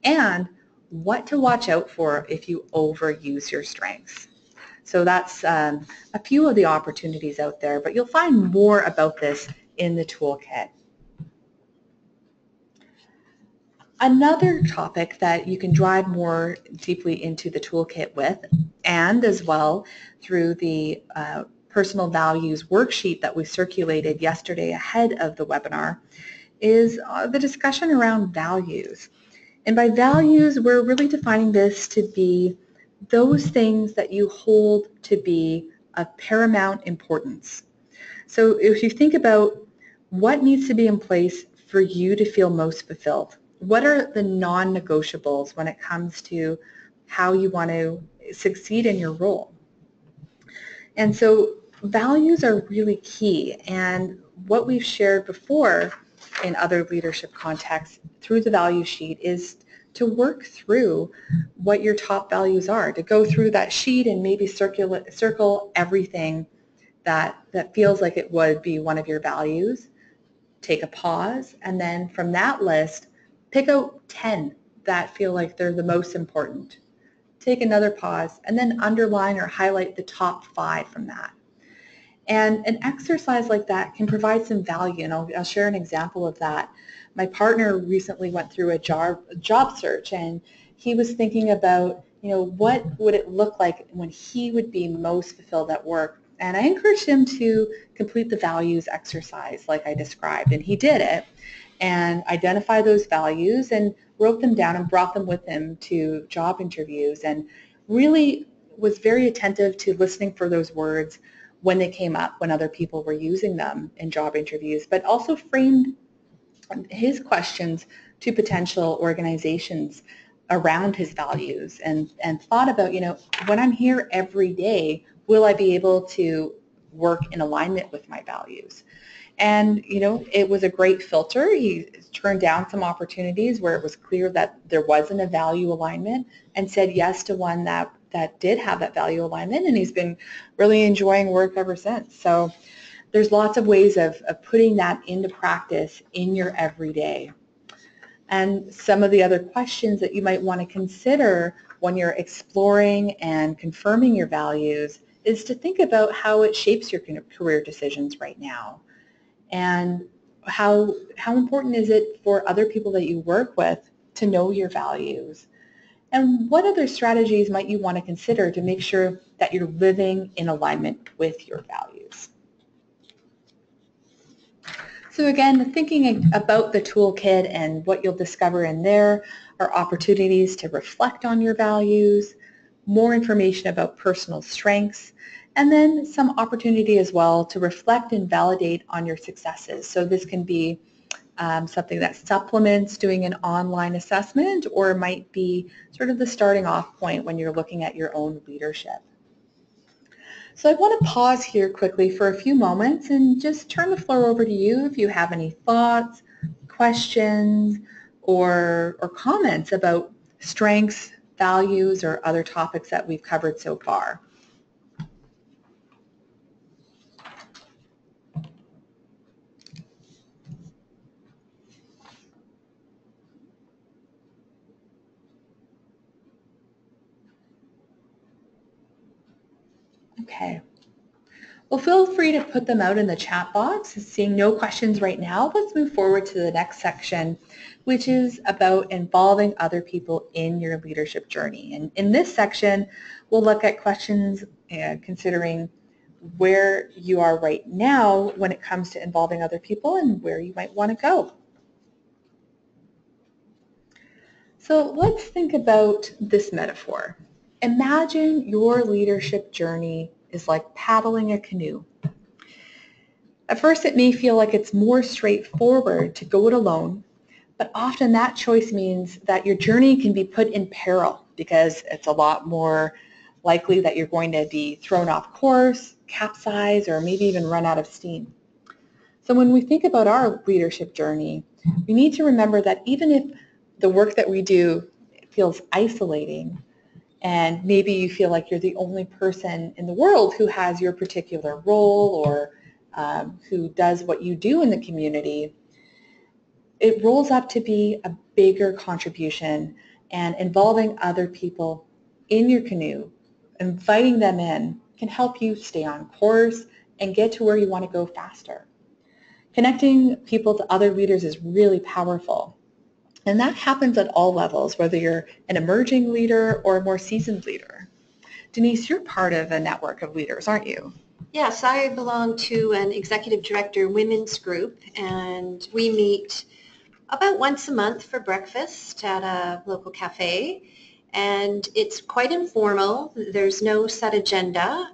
and what to watch out for if you overuse your strengths. So that's a few of the opportunities out there, but you'll find more about this in the toolkit. Another topic that you can drive more deeply into the toolkit with, and as well through the personal values worksheet that we circulated yesterday ahead of the webinar, is the discussion around values. And by values, we're really defining this to be those things that you hold to be of paramount importance. So if you think about what needs to be in place for you to feel most fulfilled, what are the non-negotiables when it comes to how you want to succeed in your role? And so values are really key, and what we've shared before in other leadership contexts through the value sheet is to work through what your top values are, to go through that sheet and maybe circle everything that feels like it would be one of your values, take a pause, and then from that list, pick out 10 that feel like they're the most important. Take another pause, and then underline or highlight the top 5 from that. And an exercise like that can provide some value, and I'll share an example of that. My partner recently went through a job search, and he was thinking about, what would it look like when he would be most fulfilled at work. And I encouraged him to complete the values exercise like I described, and he did it and identified those values and wrote them down and brought them with him to job interviews, and really was very attentive to listening for those words when they came up, when other people were using them in job interviews, but also framed his questions to potential organizations around his values and thought about, when I'm here every day, will I be able to work in alignment with my values? And, it was a great filter. He turned down some opportunities where it was clear that there wasn't a value alignment and said yes to one that did have that value alignment, and he's been really enjoying work ever since. So there's lots of ways of putting that into practice in your everyday. And some of the other questions that you might want to consider when you're exploring and confirming your values is to think about how it shapes your career decisions right now. And how important is it for other people that you work with to know your values? And what other strategies might you want to consider to make sure that you're living in alignment with your values? So again, thinking about the toolkit and what you'll discover in there are opportunities to reflect on your values, more information about personal strengths, and then some opportunity as well to reflect and validate on your successes. So this can be something that supplements doing an online assessment, or it might be sort of the starting off point when you're looking at your own leadership. So I want to pause here quickly for a few moments and just turn the floor over to you if you have any thoughts, questions, or comments about strengths, values, or other topics that we've covered so far. Okay. Well, feel free to put them out in the chat box. Seeing no questions right now, let's move forward to the next section, which is about involving other people in your leadership journey. And in this section, we'll look at questions considering where you are right now when it comes to involving other people and where you might want to go. So let's think about this metaphor. Imagine your leadership journey is like paddling a canoe. At first, it may feel like it's more straightforward to go it alone, but often that choice means that your journey can be put in peril because it's a lot more likely that you're going to be thrown off course, capsize, or maybe even run out of steam. So when we think about our leadership journey, we need to remember that even if the work that we do feels isolating, and maybe you feel like you're the only person in the world who has your particular role or who does what you do in the community, it rolls up to be a bigger contribution, and involving other people in your canoe, inviting them in, can help you stay on course and get to where you want to go faster. Connecting people to other leaders is really powerful. And that happens at all levels, whether you're an emerging leader or a more seasoned leader. Denise, you're part of a network of leaders, aren't you? Yes, I belong to an executive director women's group, and we meet about once a month for breakfast at a local cafe. And it's quite informal. There's no set agenda.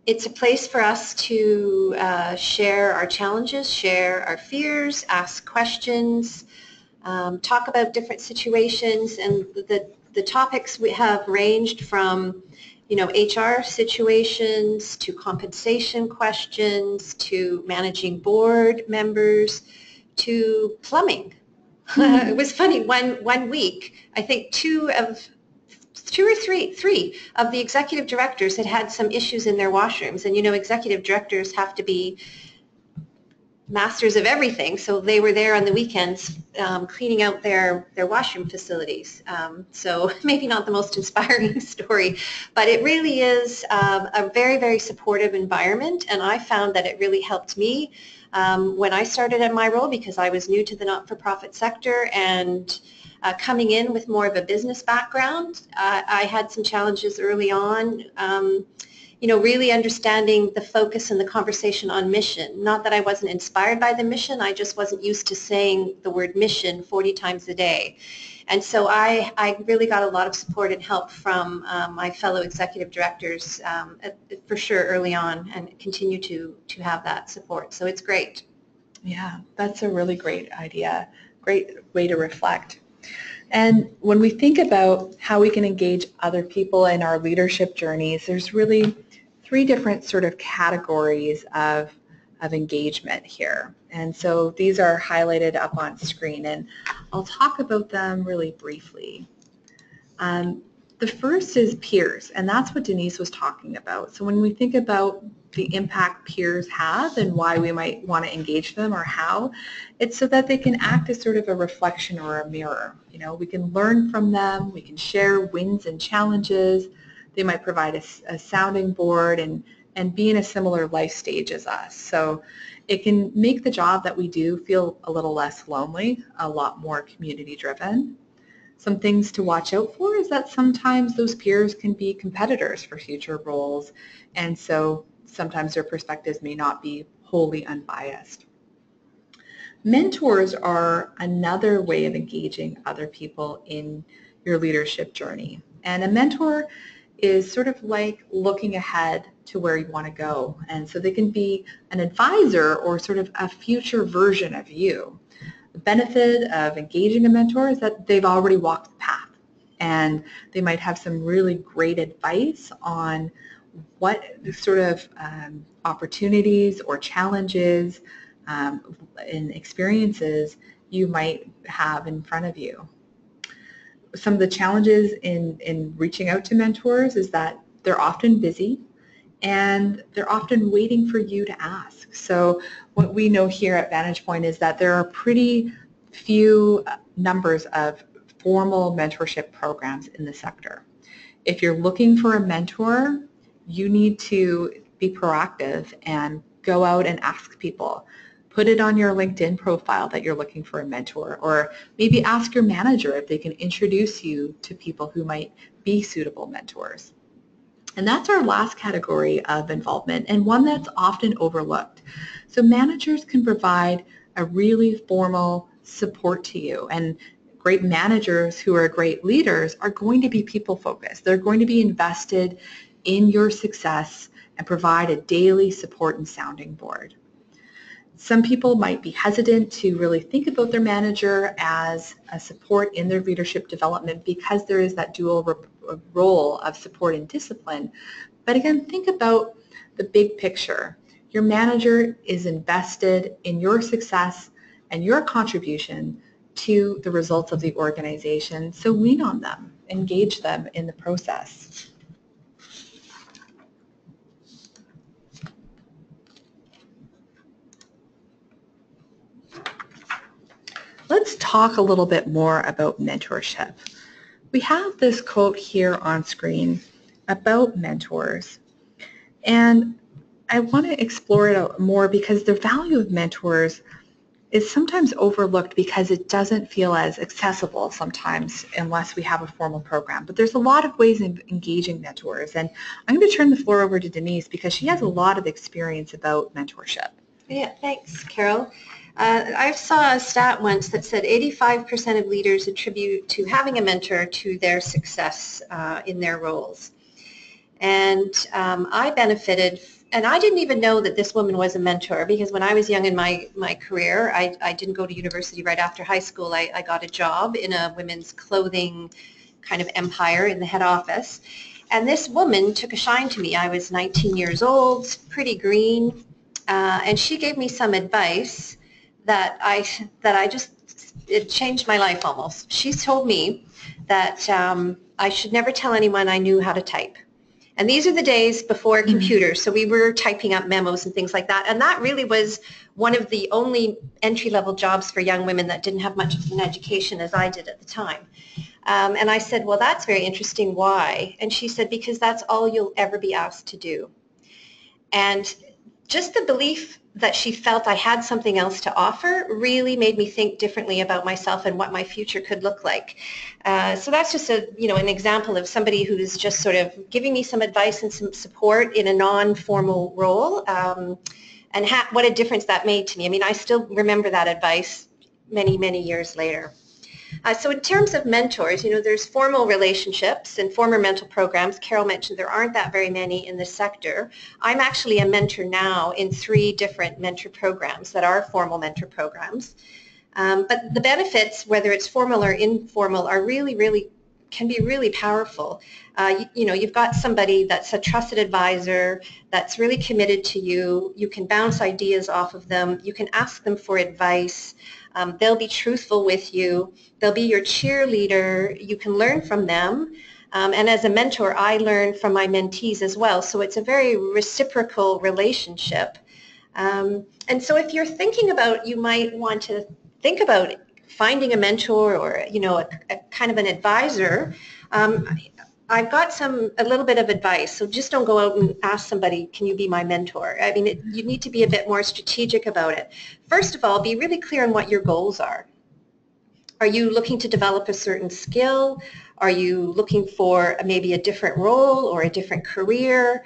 It's a place for us to share our challenges, share our fears, ask questions, talk about different situations, and the topics we have ranged from, HR situations to compensation questions to managing board members to plumbing. It was funny, one week, I think three of the executive directors had some issues in their washrooms, and executive directors have to be masters of everything, so they were there on the weekends cleaning out their washroom facilities. So maybe not the most inspiring story, but it really is a very, very supportive environment, and I found that it really helped me when I started in my role, because I was new to the not-for-profit sector, and coming in with more of a business background, I had some challenges early on. Really understanding the focus and the conversation on mission. Not that I wasn't inspired by the mission, I just wasn't used to saying the word mission 40 times a day. And so I really got a lot of support and help from my fellow executive directors for sure early on, and continue to have that support. So it's great. Yeah, that's a really great idea. Great way to reflect. And when we think about how we can engage other people in our leadership journeys, there's really three different sort of categories of engagement here. And so these are highlighted up on screen, and I'll talk about them really briefly. The first is peers, and that's what Denise was talking about. So when we think about the impact peers have and why we might want to engage them or how, it's so that they can act as sort of a reflection or a mirror. We can learn from them, we can share wins and challenges, they might provide a sounding board and be in a similar life stage as us. So it can make the job that we do feel a little less lonely, a lot more community driven. Some things to watch out for is that sometimes those peers can be competitors for future roles, and so sometimes their perspectives may not be wholly unbiased. Mentors are another way of engaging other people in your leadership journey. And a mentor is sort of like looking ahead to where you want to go. And so they can be an advisor or sort of a future version of you. The benefit of engaging a mentor is that they've already walked the path, and they might have some really great advice on what sort of opportunities or challenges and experiences you might have in front of you. Some of the challenges in reaching out to mentors is that they're often busy and they're often waiting for you to ask. So what we know here at Vantage Point is that there are pretty few numbers of formal mentorship programs in the sector. If you're looking for a mentor, you need to be proactive and go out and ask people. Put it on your LinkedIn profile that you're looking for a mentor, or maybe ask your manager if they can introduce you to people who might be suitable mentors. And that's our last category of involvement, and one that's often overlooked. So managers can provide a really formal support to you, and great managers who are great leaders are going to be people-focused. They're going to be invested in your success and provide a daily support and sounding board. Some people might be hesitant to really think about their manager as a support in their leadership development because there is that dual role of support and discipline. But again, think about the big picture. Your manager is invested in your success and your contribution to the results of the organization, so lean on them, engage them in the process. Let's talk a little bit more about mentorship. We have this quote here on screen about mentors, and I want to explore it more because the value of mentors is sometimes overlooked because it doesn't feel as accessible sometimes unless we have a formal program. But there's a lot of ways of engaging mentors, and I'm going to turn the floor over to Denise because she has a lot of experience about mentorship. Yeah, thanks, Carol. I saw a stat once that said 85% of leaders attribute to having a mentor to their success in their roles. And I benefited, and I didn't even know that this woman was a mentor because when I was young in my career, I didn't go to university right after high school. I got a job in a women's clothing kind of empire in the head office. And this woman took a shine to me. I was 19 years old, pretty green, and she gave me some advice that I just, it changed my life almost. She told me that I should never tell anyone I knew how to type. And these are the days before computers, so we were typing up memos and things like that. And that really was one of the only entry-level jobs for young women that didn't have much of an education as I did at the time. And I said, well, that's very interesting. Why? And she said, because that's all you'll ever be asked to do. And just the belief that she felt I had something else to offer really made me think differently about myself and what my future could look like. So that's just an example of somebody who's just sort of giving me some advice and some support in a non-formal role, and what a difference that made to me. I mean, I still remember that advice many, many years later. So in terms of mentors, there's formal relationships and formal mentor programs. Carol mentioned there aren't that very many in the sector. I'm actually a mentor now in 3 different mentor programs that are formal mentor programs. But the benefits, whether it's formal or informal, are really can be really powerful. You've got somebody that's a trusted advisor that's really committed to you. You can bounce ideas off of them. You can ask them for advice. They'll be truthful with you. They'll be your cheerleader. You can learn from them. And as a mentor, I learn from my mentees as well. So it's a very reciprocal relationship. And so if you're thinking about, you might want to think about finding a mentor or, a kind of an advisor. I've got a little bit of advice. So just don't go out and ask somebody, can you be my mentor? I mean, you need to be a bit more strategic about it. First of all, be really clear on what your goals are. Are you looking to develop a certain skill? Are you looking for maybe a different role or a different career?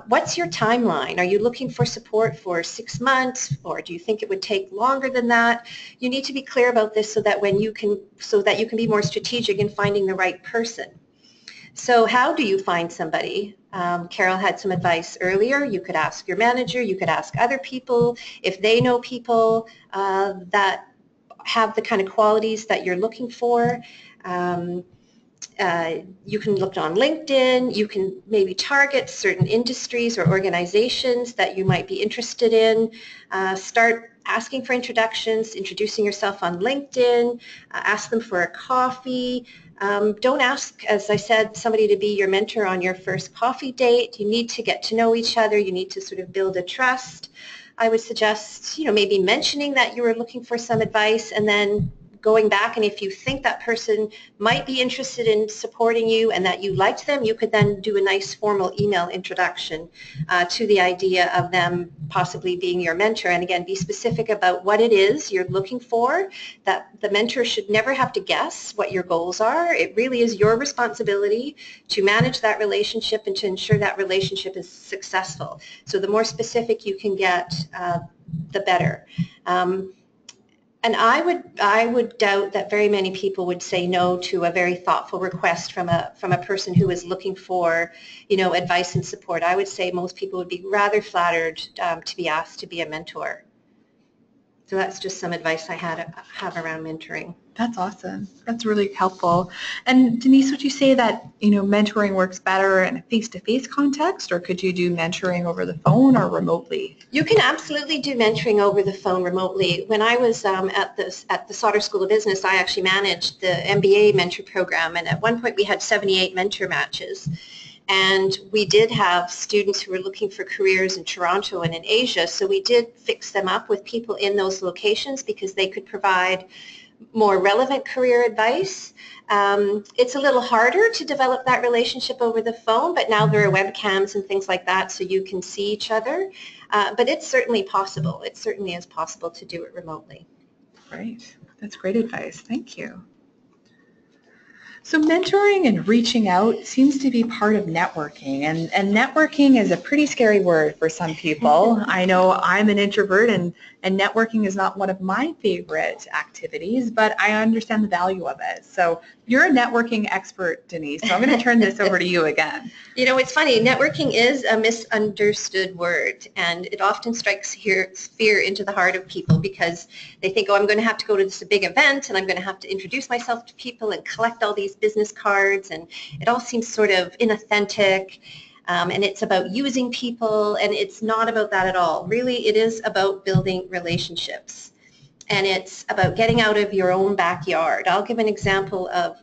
What's your timeline? Are you looking for support for 6 months, or do you think it would take longer than that? You need to be clear about this so that you can be more strategic in finding the right person. So how do you find somebody? Carol had some advice earlier. You could ask your manager. You could ask other people if they know people that have the kind of qualities that you're looking for. You can look on LinkedIn. You can maybe target certain industries or organizations that you might be interested in. Start asking for introductions, introducing yourself on LinkedIn. Ask them for a coffee. Don't ask, as I said, somebody to be your mentor on your first coffee date. You need to get to know each other. You need to sort of build a trust. I would suggest, maybe mentioning that you were looking for some advice and then going back, and if you think that person might be interested in supporting you and that you liked them, you could then do a nice formal email introduction to the idea of them possibly being your mentor. And again, be specific about what it is you're looking for, that the mentor should never have to guess what your goals are. It really is your responsibility to manage that relationship and to ensure that relationship is successful. So the more specific you can get, the better. And I would doubt that very many people would say no to a very thoughtful request from a person who is looking for, advice and support. I would say most people would be rather flattered to be asked to be a mentor. So that's just some advice I have around mentoring. That's awesome. That's really helpful. And Denise, would you say that, mentoring works better in a face-to-face context, or could you do mentoring over the phone or remotely? You can absolutely do mentoring over the phone remotely. When I was at the Sauder School of Business, I actually managed the MBA mentor program, and at one point we had 78 mentor matches. And we did have students who were looking for careers in Toronto and in Asia, so we did fix them up with people in those locations because they could provide more relevant career advice. It's a little harder to develop that relationship over the phone, but now there are webcams and things like that, so you can see each other. But it's certainly possible. It certainly is possible to do it remotely. Great. That's great advice. Thank you. So mentoring and reaching out seems to be part of networking, and networking is a pretty scary word for some people. I know I'm an introvert, and networking is not one of my favorite activities, but I understand the value of it. So you're a networking expert, Denise, so I'm going to turn this over to you again. It's funny, networking is a misunderstood word, and it often strikes fear into the heart of people because they think, I'm going to have to go to this big event, and I'm going to have to introduce myself to people and collect all these business cards, and it all seems sort of inauthentic, and it's about using people, and it's not about that at all. Really, it is about building relationships, and it's about getting out of your own backyard. I'll give an example of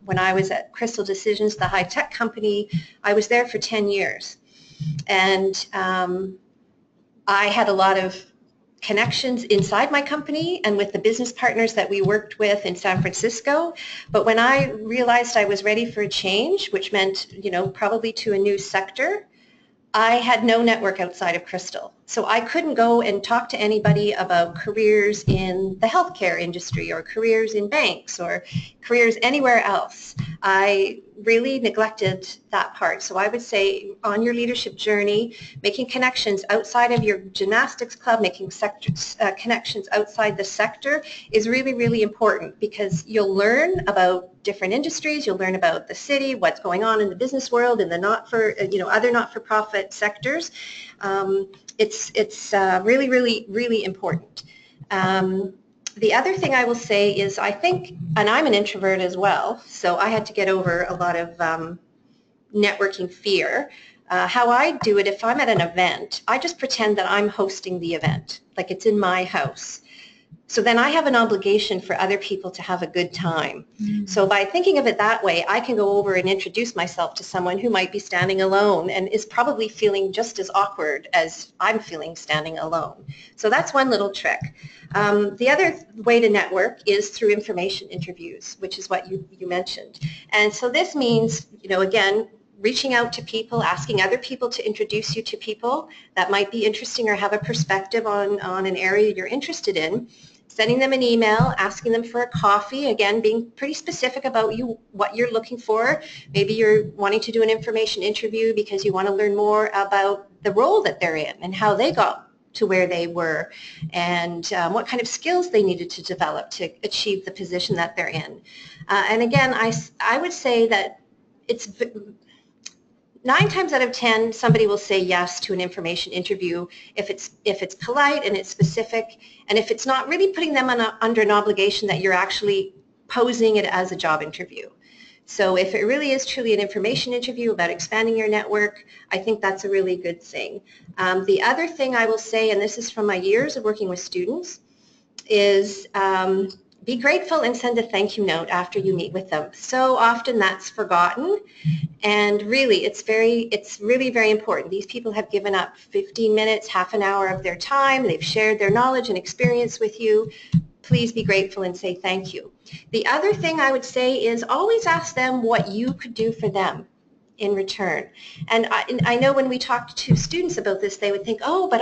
when I was at Crystal Decisions, the high-tech company. I was there for 10 years, and I had a lot of connections inside my company and with the business partners that we worked with in San Francisco. But when I realized I was ready for a change, which meant, probably to a new sector, I had no network outside of Crystal. So I couldn't go and talk to anybody about careers in the healthcare industry or careers in banks or careers anywhere else. I really neglected that part. So I would say on your leadership journey, making connections outside of your gymnastics club, making connections outside the sector is really, really important because you'll learn about different industries, you'll learn about the city, what's going on in the business world and the other not-for-profit sectors. It's really, really, really important. The other thing I will say is I think, and I'm an introvert as well, so I had to get over a lot of networking fear. How I do it, if I'm at an event, I just pretend that I'm hosting the event, like it's in my house. So then I have an obligation for other people to have a good time. Mm-hmm. So by thinking of it that way, I can go over and introduce myself to someone who might be standing alone and is probably feeling just as awkward as I'm feeling standing alone. So that's one little trick. The other way to network is through information interviews, which is what you mentioned. And so this means, again, reaching out to people, asking other people to introduce you to people that might be interesting or have a perspective on an area you're interested in. sending them an email, asking them for a coffee, again, being pretty specific about what you're looking for. Maybe you're wanting to do an information interview because you want to learn more about the role that they're in and how they got to where they were, and what kind of skills they needed to develop to achieve the position that they're in. And again, I would say that it's 9 times out of 10, somebody will say yes to an information interview if it's polite and it's specific, and if it's not really putting them under an obligation that you're actually posing it as a job interview. So if it really is truly an information interview about expanding your network, I think that's a really good thing. The other thing I will say, and this is from my years of working with students, is be grateful and send a thank you note after you meet with them. So often that's forgotten, and really it's really very important. These people have given up 15 minutes, half an hour of their time. They've shared their knowledge and experience with you. Please be grateful and say thank you. The other thing I would say is always ask them what you could do for them in return. And I know when we talk to students about this, they would think, oh, but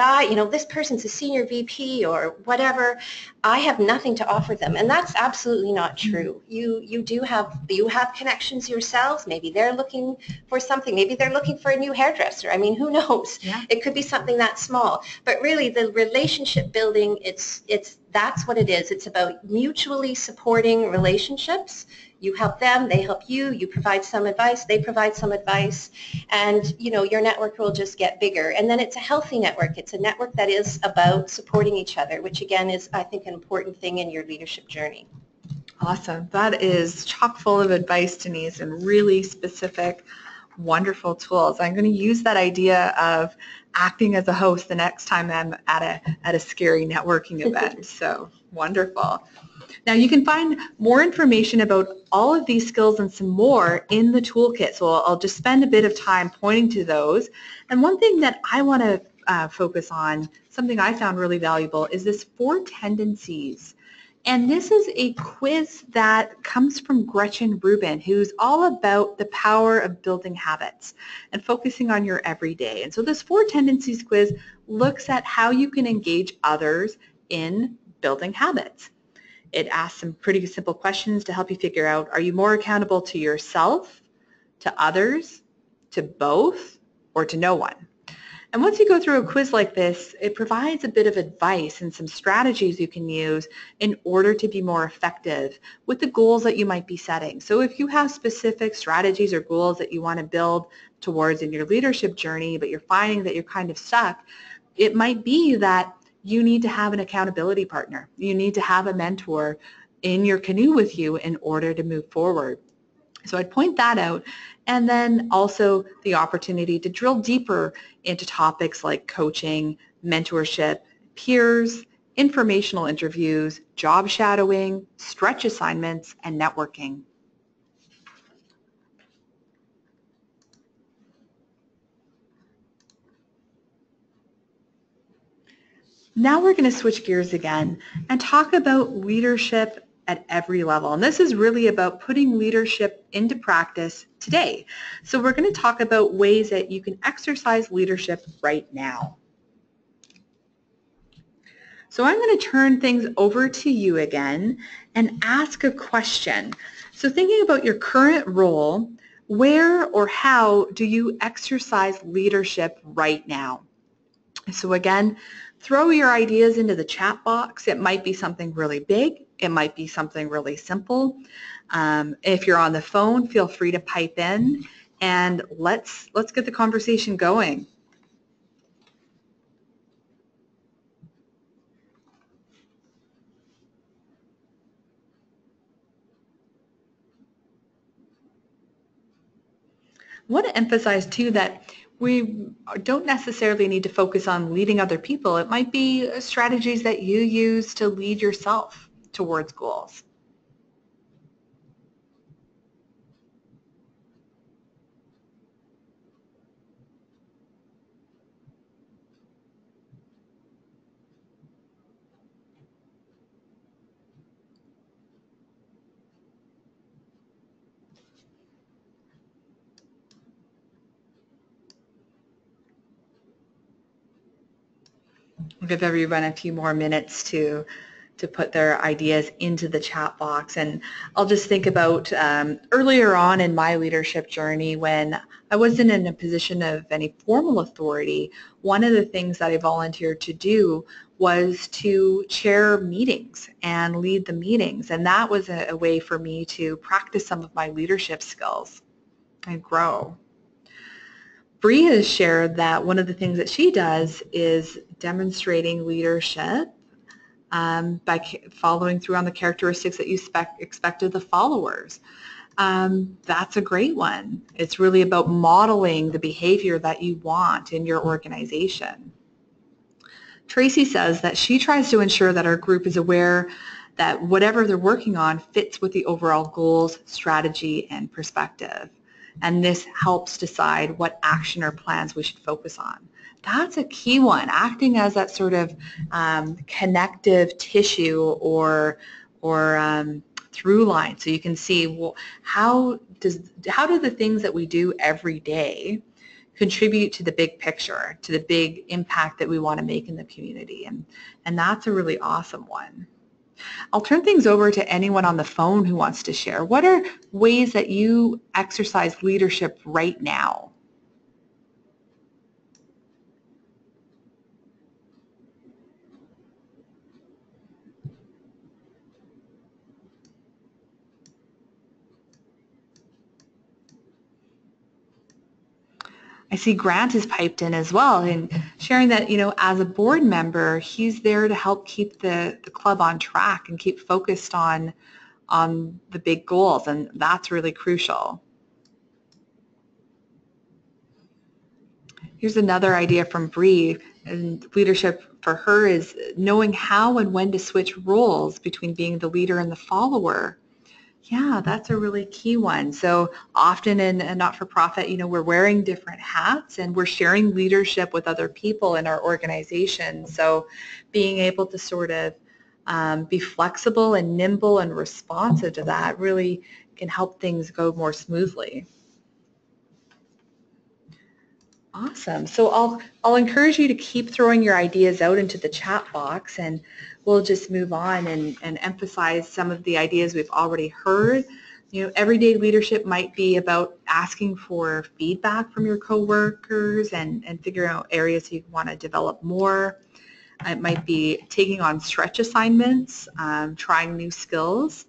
this person's a senior VP or whatever. I have nothing to offer them. And that's absolutely not true. You have connections yourselves. Maybe they're looking for something. Maybe they're looking for a new hairdresser. I mean, who knows? Yeah. It could be something that small. But really, the relationship building, that's what it is. It's about mutually supporting relationships. You help them, they help you, you provide some advice, they provide some advice, and your network will just get bigger. And then it's a healthy network. It's a network that is about supporting each other, which again is, I think, an important thing in your leadership journey. Awesome. That is chock full of advice, Denise, and really specific, wonderful tools. I'm going to use that idea of acting as a host the next time I'm at a scary networking event. So wonderful. Now you can find more information about all of these skills and some more in the toolkit. So I'll just spend a bit of time pointing to those. And one thing that I want to focus on, something I found really valuable, is this 4 tendencies. And this is a quiz that comes from Gretchen Rubin, who's all about the power of building habits and focusing on your everyday. And so this 4 tendencies quiz looks at how you can engage others in building habits. It asks some pretty simple questions to help you figure out, are you more accountable to yourself, to others, to both, or to no one? And once you go through a quiz like this, it provides a bit of advice and some strategies you can use in order to be more effective with the goals that you might be setting. So if you have specific strategies or goals that you want to build towards in your leadership journey, but you're finding that you're kind of stuck, it might be that you need to have an accountability partner. You need to have a mentor in your canoe with you in order to move forward. So I'd point that out, and then also the opportunity to drill deeper into topics like coaching, mentorship, peers, informational interviews, job shadowing, stretch assignments, and networking. Now we're going to switch gears again and talk about leadership at every level. And this is really about putting leadership into practice today. So we're going to talk about ways that you can exercise leadership right now. So I'm going to turn things over to you again and ask a question. So thinking about your current role, where or how do you exercise leadership right now? So again, throw your ideas into the chat box. It might be something really big. It might be something really simple. If you're on the phone, feel free to pipe in, and let's get the conversation going. I want to emphasize too that we don't necessarily need to focus on leading other people. It might be strategies that you use to lead yourself towards goals. We'll give everyone a few more minutes to to put their ideas into the chat box. And I'll just think about earlier on in my leadership journey when I wasn't in a position of any formal authority, one of the things that I volunteered to do was to chair meetings and lead the meetings. And that was a way for me to practice some of my leadership skills and grow. Bree has shared that one of the things that she does is demonstrating leadership by following through on the characteristics that you expect of the followers. That's a great one. It's really about modeling the behavior that you want in your organization. Tracy says that she tries to ensure that our group is aware that whatever they're working on fits with the overall goals, strategy, and perspective. And this helps decide what action or plans we should focus on. That's a key one, acting as that sort of connective tissue or through line, so you can see, well, how do the things that we do every day contribute to the big picture, to the big impact that we want to make in the community, and that's a really awesome one. I'll turn things over to anyone on the phone who wants to share. What are ways that you exercise leadership right now? I see Grant has piped in as well and sharing that, as a board member, he's there to help keep the club on track and keep focused on the big goals, and that's really crucial. Here's another idea from Bree, and leadership for her is knowing how and when to switch roles between being the leader and the follower. Yeah, that's a really key one. So often in a not-for-profit, we're wearing different hats and we're sharing leadership with other people in our organization. So being able to sort of be flexible and nimble and responsive to that really can help things go more smoothly. Awesome. So I'll encourage you to keep throwing your ideas out into the chat box, and we'll just move on and emphasize some of the ideas we've already heard. Everyday leadership might be about asking for feedback from your coworkers and figuring out areas you want to develop more. It might be taking on stretch assignments, trying new skills,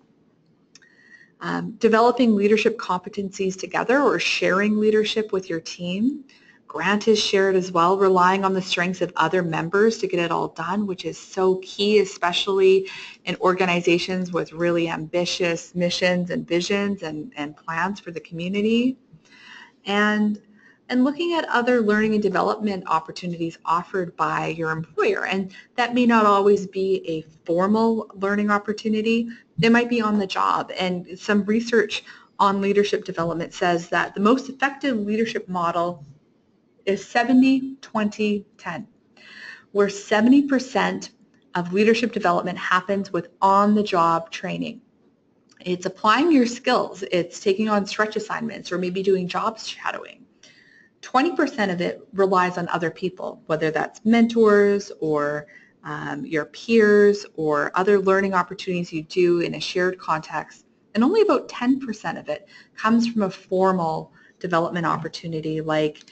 developing leadership competencies together or sharing leadership with your team. Grant has shared as well, relying on the strengths of other members to get it all done, which is so key, especially in organizations with really ambitious missions and visions and plans for the community. And looking at other learning and development opportunities offered by your employer. And that may not always be a formal learning opportunity. It might be on the job. And some research on leadership development says that the most effective leadership model is 70-20-10, where 70% of leadership development happens with on-the-job training. It's applying your skills. It's taking on stretch assignments or maybe doing job shadowing. 20% of it relies on other people, whether that's mentors or your peers or other learning opportunities you do in a shared context. And only about 10% of it comes from a formal development opportunity like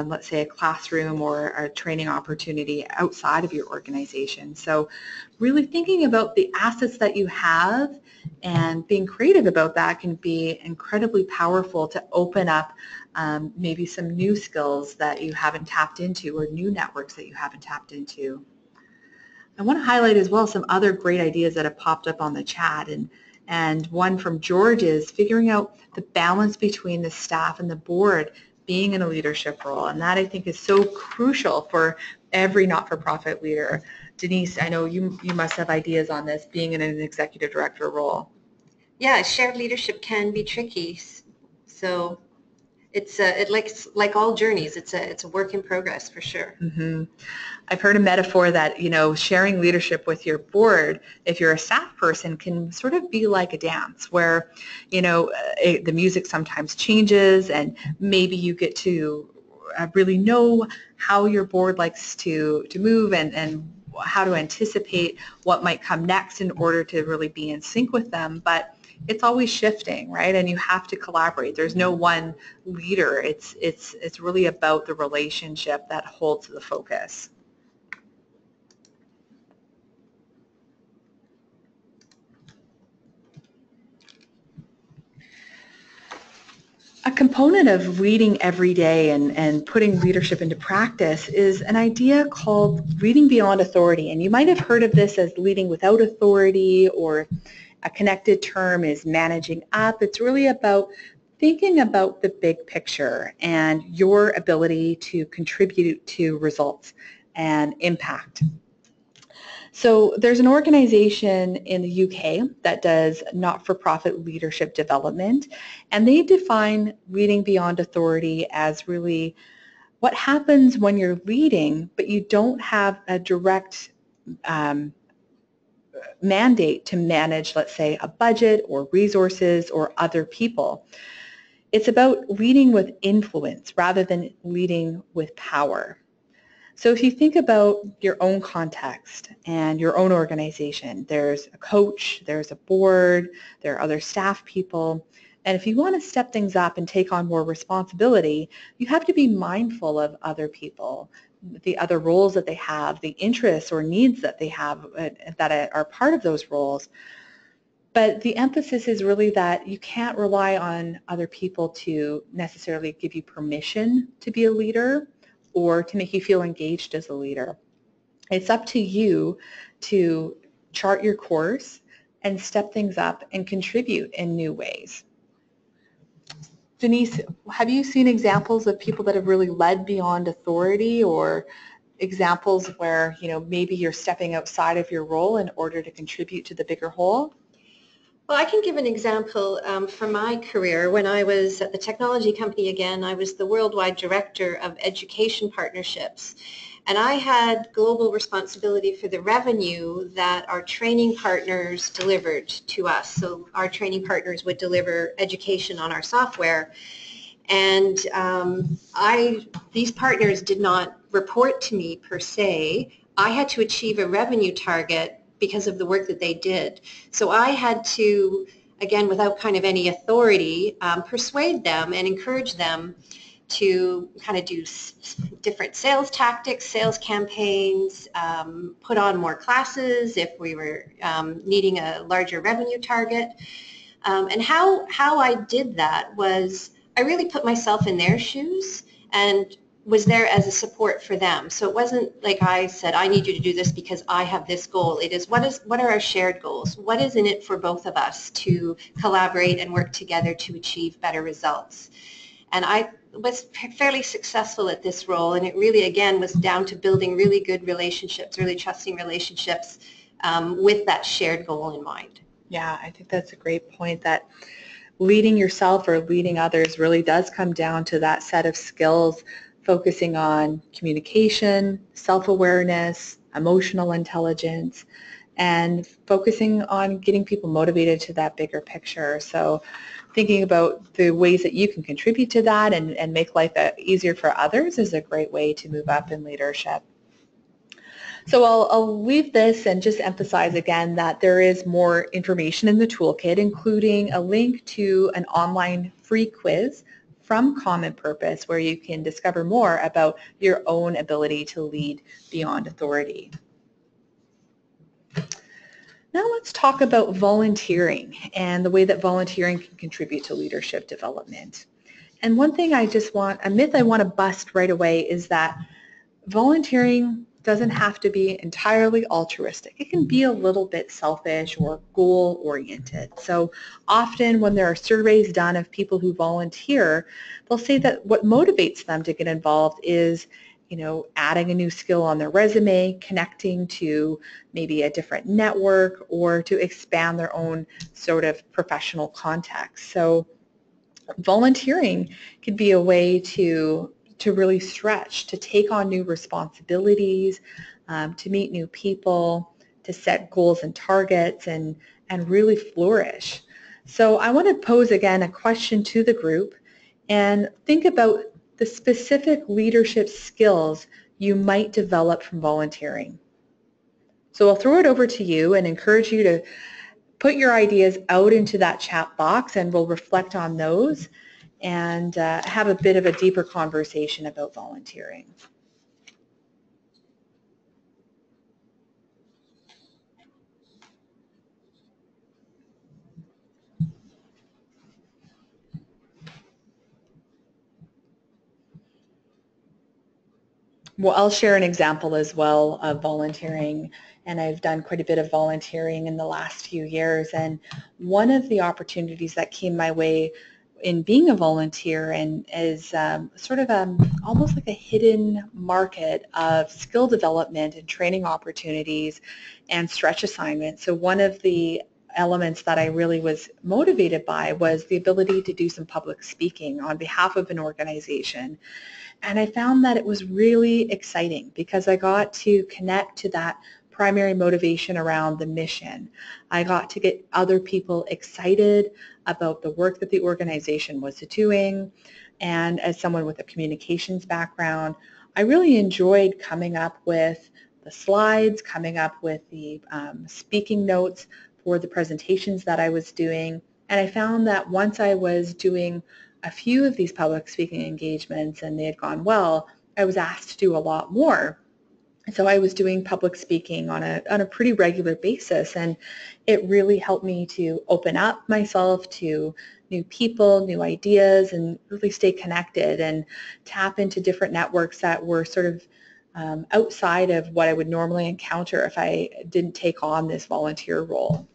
let's say a classroom or a training opportunity outside of your organization. So really thinking about the assets that you have and being creative about that can be incredibly powerful to open up maybe some new skills that you haven't tapped into or new networks that you haven't tapped into. I want to highlight as well some other great ideas that have popped up on the chat, and one from George is figuring out the balance between the staff and the board being in a leadership role, and that I think is so crucial for every not-for-profit leader. Denise, I know you must have ideas on this, being in an executive director role. Yeah, shared leadership can be tricky. So it's like all journeys. It's a work in progress for sure. Mm-hmm. I've heard a metaphor that sharing leadership with your board, if you're a staff person, can sort of be like a dance where the music sometimes changes, and maybe you get to really know how your board likes to move and how to anticipate what might come next in order to really be in sync with them, but it's always shifting, right? And you have to collaborate. There's no one leader. It's really about the relationship that holds the focus. A component of leading every day and putting leadership into practice is an idea called leading beyond authority. And you might have heard of this as leading without authority, or a connected term is managing up. It's really about thinking about the big picture and your ability to contribute to results and impact. So there's an organization in the UK that does not-for-profit leadership development, and they define leading beyond authority as really what happens when you're leading, but you don't have a direct mandate to manage, let's say, a budget or resources or other people. It's about leading with influence rather than leading with power. So if you think about your own context and your own organization, there's a coach, there's a board, there are other staff people, and if you want to step things up and take on more responsibility, you have to be mindful of other people, the other roles that they have, the interests or needs that they have that are part of those roles. But the emphasis is really that you can't rely on other people to necessarily give you permission to be a leader or to make you feel engaged as a leader. It's up to you to chart your course and step things up and contribute in new ways. Denise, have you seen examples of people that have really led beyond authority, or examples where, you know, maybe you're stepping outside of your role in order to contribute to the bigger whole? Well, I can give an example from my career. When I was at the technology company again, I was the worldwide director of education partnerships. And I had global responsibility for the revenue that our training partners delivered to us. So our training partners would deliver education on our software. And these partners did not report to me per se. I had to achieve a revenue target because of the work that they did. So I had to, again, without kind of any authority, persuade them and encourage them to kind of do different sales tactics, sales campaigns, put on more classes if we were needing a larger revenue target. And how I did that was I really put myself in their shoes and was there as a support for them. So it wasn't like I said, I need you to do this because I have this goal. It is what are our shared goals? What is in it for both of us to collaborate and work together to achieve better results? And I was fairly successful at this role, and it really, again, was down to building really good relationships, really trusting relationships with that shared goal in mind. Yeah, I think that's a great point, that leading yourself or leading others really does come down to that set of skills, focusing on communication, self-awareness, emotional intelligence, and focusing on getting people motivated to that bigger picture. So thinking about the ways that you can contribute to that and make life easier for others is a great way to move up in leadership. So I'll leave this and just emphasize again that there is more information in the toolkit, including a link to an online free quiz from Common Purpose where you can discover more about your own ability to lead beyond authority. Now let's talk about volunteering and the way that volunteering can contribute to leadership development. And one thing a myth I want to bust right away is that volunteering doesn't have to be entirely altruistic. It can be a little bit selfish or goal-oriented. So often when there are surveys done of people who volunteer, they'll say that what motivates them to get involved is, you know, adding a new skill on their resume, connecting to maybe a different network, or to expand their own sort of professional context. So volunteering could be a way to really stretch, to take on new responsibilities, to meet new people, to set goals and targets, and really flourish. So I want to pose again a question to the group and think about the specific leadership skills you might develop from volunteering. So I'll throw it over to you and encourage you to put your ideas out into that chat box, and we'll reflect on those and have a bit of a deeper conversation about volunteering. Well, I'll share an example as well of volunteering, and I've done quite a bit of volunteering in the last few years, and one of the opportunities that came my way in being a volunteer and is sort of almost like a hidden market of skill development and training opportunities and stretch assignments. So one of the elements that I really was motivated by was the ability to do some public speaking on behalf of an organization. And I found that it was really exciting because I got to connect to that primary motivation around the mission. I got to get other people excited about the work that the organization was doing. And as someone with a communications background, I really enjoyed coming up with the slides, coming up with the speaking notes for the presentations that I was doing. And I found that once I was doing a few of these public speaking engagements and they had gone well, I was asked to do a lot more. So I was doing public speaking on a pretty regular basis, and it really helped me to open up myself to new people, new ideas, and really stay connected and tap into different networks that were sort of outside of what I would normally encounter if I didn't take on this volunteer role.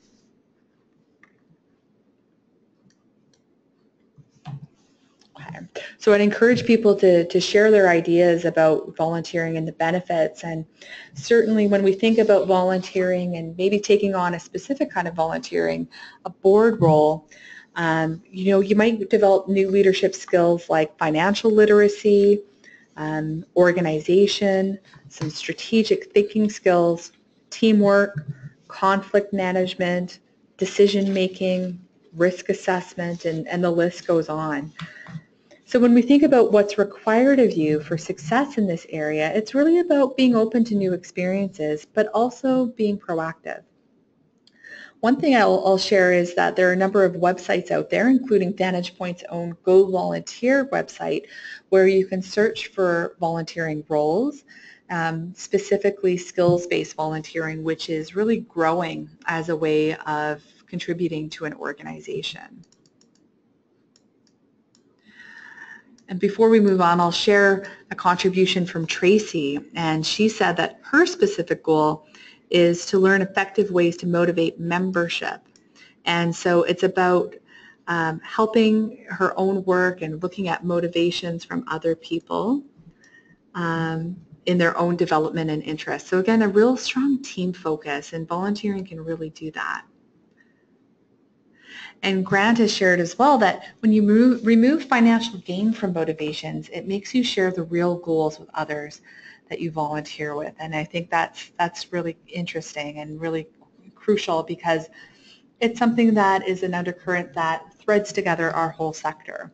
Okay. So I'd encourage people to share their ideas about volunteering and the benefits. And certainly when we think about volunteering and maybe taking on a specific kind of volunteering, a board role, you might develop new leadership skills like financial literacy, organization, some strategic thinking skills, teamwork, conflict management, decision making, risk assessment, and the list goes on. So when we think about what's required of you for success in this area, it's really about being open to new experiences, but also being proactive. One thing I'll share is that there are a number of websites out there, including Vantage Point's own Go Volunteer website, where you can search for volunteering roles, specifically skills-based volunteering, which is really growing as a way of contributing to an organization. And before we move on, I'll share a contribution from Tracy, and she said that her specific goal is to learn effective ways to motivate membership. And so it's about helping her own work and looking at motivations from other people in their own development and interests. So again, a real strong team focus, and volunteering can really do that. And Grant has shared as well that when you remove financial gain from motivations, it makes you share the real goals with others that you volunteer with. And I think that's really interesting and really crucial, because it's something that is an undercurrent that threads together our whole sector.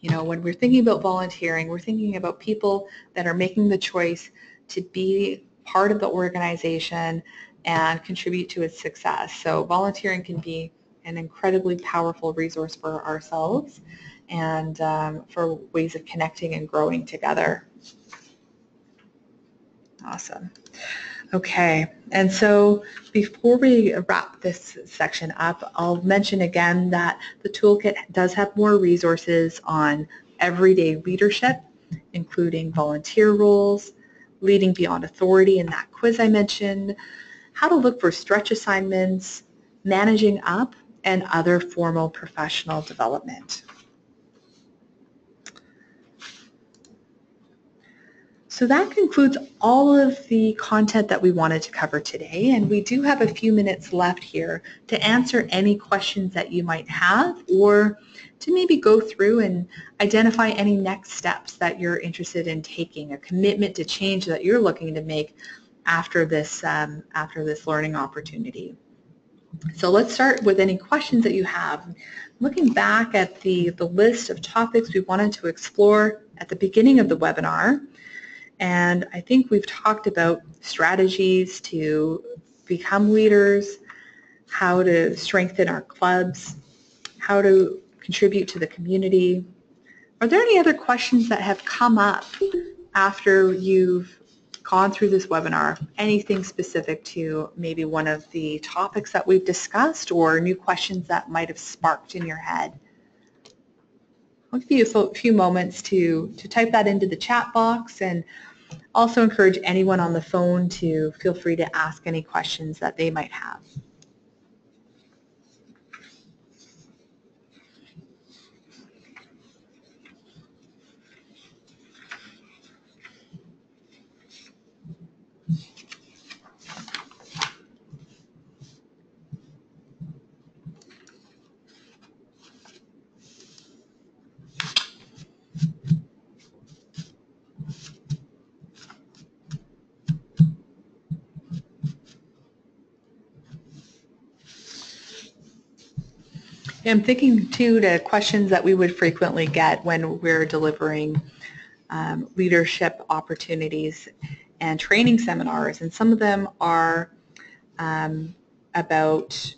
You know, when we're thinking about volunteering, we're thinking about people that are making the choice to be part of the organization and contribute to its success. So volunteering can be an incredibly powerful resource for ourselves and for ways of connecting and growing together. Awesome. Okay, and so before we wrap this section up, I'll mention again that the toolkit does have more resources on everyday leadership, including volunteer roles, leading beyond authority in that quiz I mentioned, how to look for stretch assignments, managing up, and other formal professional development. So that concludes all of the content that we wanted to cover today, and we do have a few minutes left here to answer any questions that you might have, or to maybe go through and identify any next steps that you're interested in taking, a commitment to change that you're looking to make after this learning opportunity. So let's start with any questions that you have. Looking back at the list of topics we wanted to explore at the beginning of the webinar, and I think we've talked about strategies to become leaders, how to strengthen our clubs, how to contribute to the community. Are there any other questions that have come up after you've gone through this webinar? Anything specific to maybe one of the topics that we've discussed, or new questions that might have sparked in your head? I'll give you a few moments to type that into the chat box, and also encourage anyone on the phone to feel free to ask any questions that they might have. I'm thinking too to questions that we would frequently get when we're delivering leadership opportunities and training seminars, and some of them are about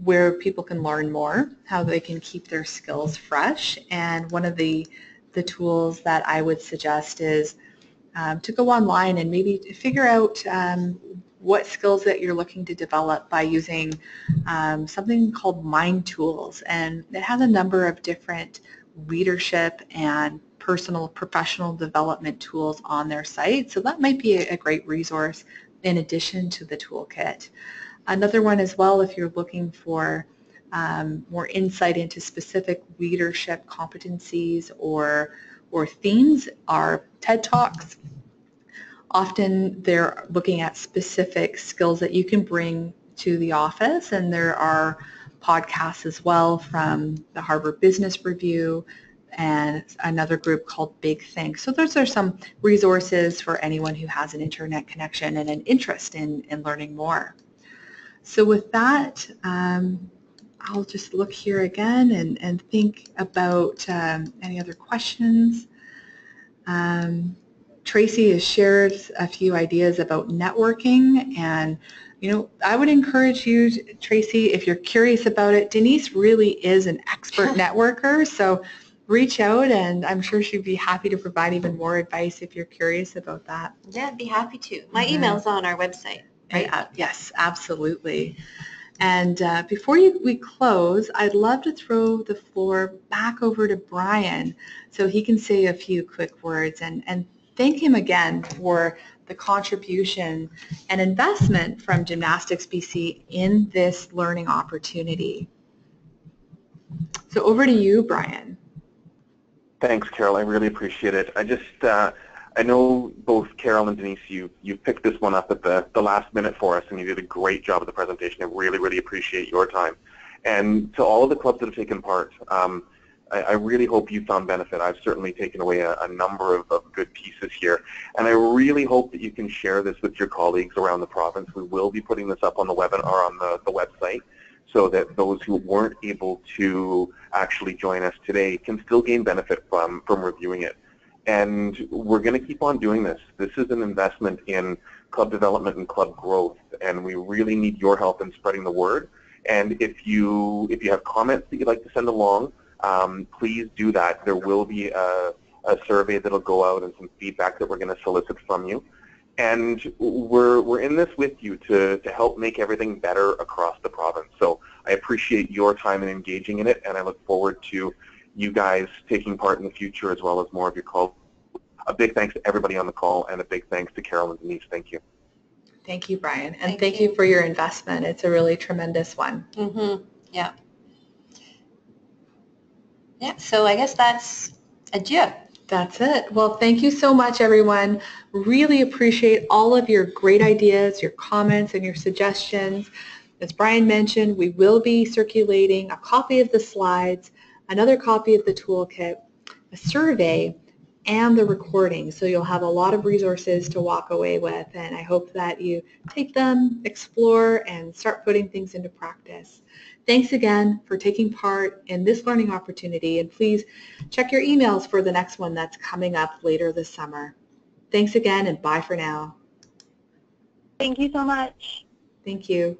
where people can learn more, how they can keep their skills fresh, and one of the tools that I would suggest is to go online and maybe figure out what skills that you're looking to develop by using something called Mind Tools, and it has a number of different leadership and personal professional development tools on their site, so that might be a great resource in addition to the toolkit. Another one as well, if you're looking for more insight into specific leadership competencies or themes, are TED Talks. Often they're looking at specific skills that you can bring to the office, and there are podcasts as well from the Harvard Business Review and another group called Big Think. So those are some resources for anyone who has an internet connection and an interest in learning more. So with that, I'll just look here again and think about any other questions. Tracy has shared a few ideas about networking, and I would encourage you, Tracy, if you're curious about it. Denise really is an expert networker, so reach out, and I'm sure she'd be happy to provide even more advice if you're curious about that. Yeah, I'd be happy to. My email's on our website, right? Yes, absolutely. And before we close, I'd love to throw the floor back over to Brian so he can say a few quick words and thank him again for the contribution and investment from Gymnastics BC in this learning opportunity. So over to you, Brian. Thanks, Carol. I really appreciate it. I know both Carol and Denise, you picked this one up at the last minute for us, and you did a great job of the presentation. I really, really appreciate your time. And to all of the clubs that have taken part, I really hope you found benefit. I've certainly taken away a number of good pieces here, and I really hope that you can share this with your colleagues around the province. We will be putting this up on the webinar on the website, so that those who weren't able to actually join us today can still gain benefit from reviewing it. And we're going to keep on doing this. This is an investment in club development and club growth, and we really need your help in spreading the word. And if you have comments that you'd like to send along, please do that. There will be a survey that'll go out and some feedback that we're going to solicit from you. And we're in this with you to help make everything better across the province. So I appreciate your time and engaging in it, and I look forward to you guys taking part in the future as well as more of your calls. A big thanks to everybody on the call, and a big thanks to Carol and Denise. Thank you. Thank you, Brian, and thank you for your investment. It's a really tremendous one. Mm-hmm. Yeah. Yeah, so I guess that's adieu. That's it. Well, thank you so much, everyone. Really appreciate all of your great ideas, your comments, and your suggestions. As Brian mentioned, we will be circulating a copy of the slides, another copy of the toolkit, a survey, and the recording. So you'll have a lot of resources to walk away with, and I hope that you take them, explore, and start putting things into practice. Thanks again for taking part in this learning opportunity, and please check your emails for the next one that's coming up later this summer. Thanks again, and bye for now. Thank you so much. Thank you.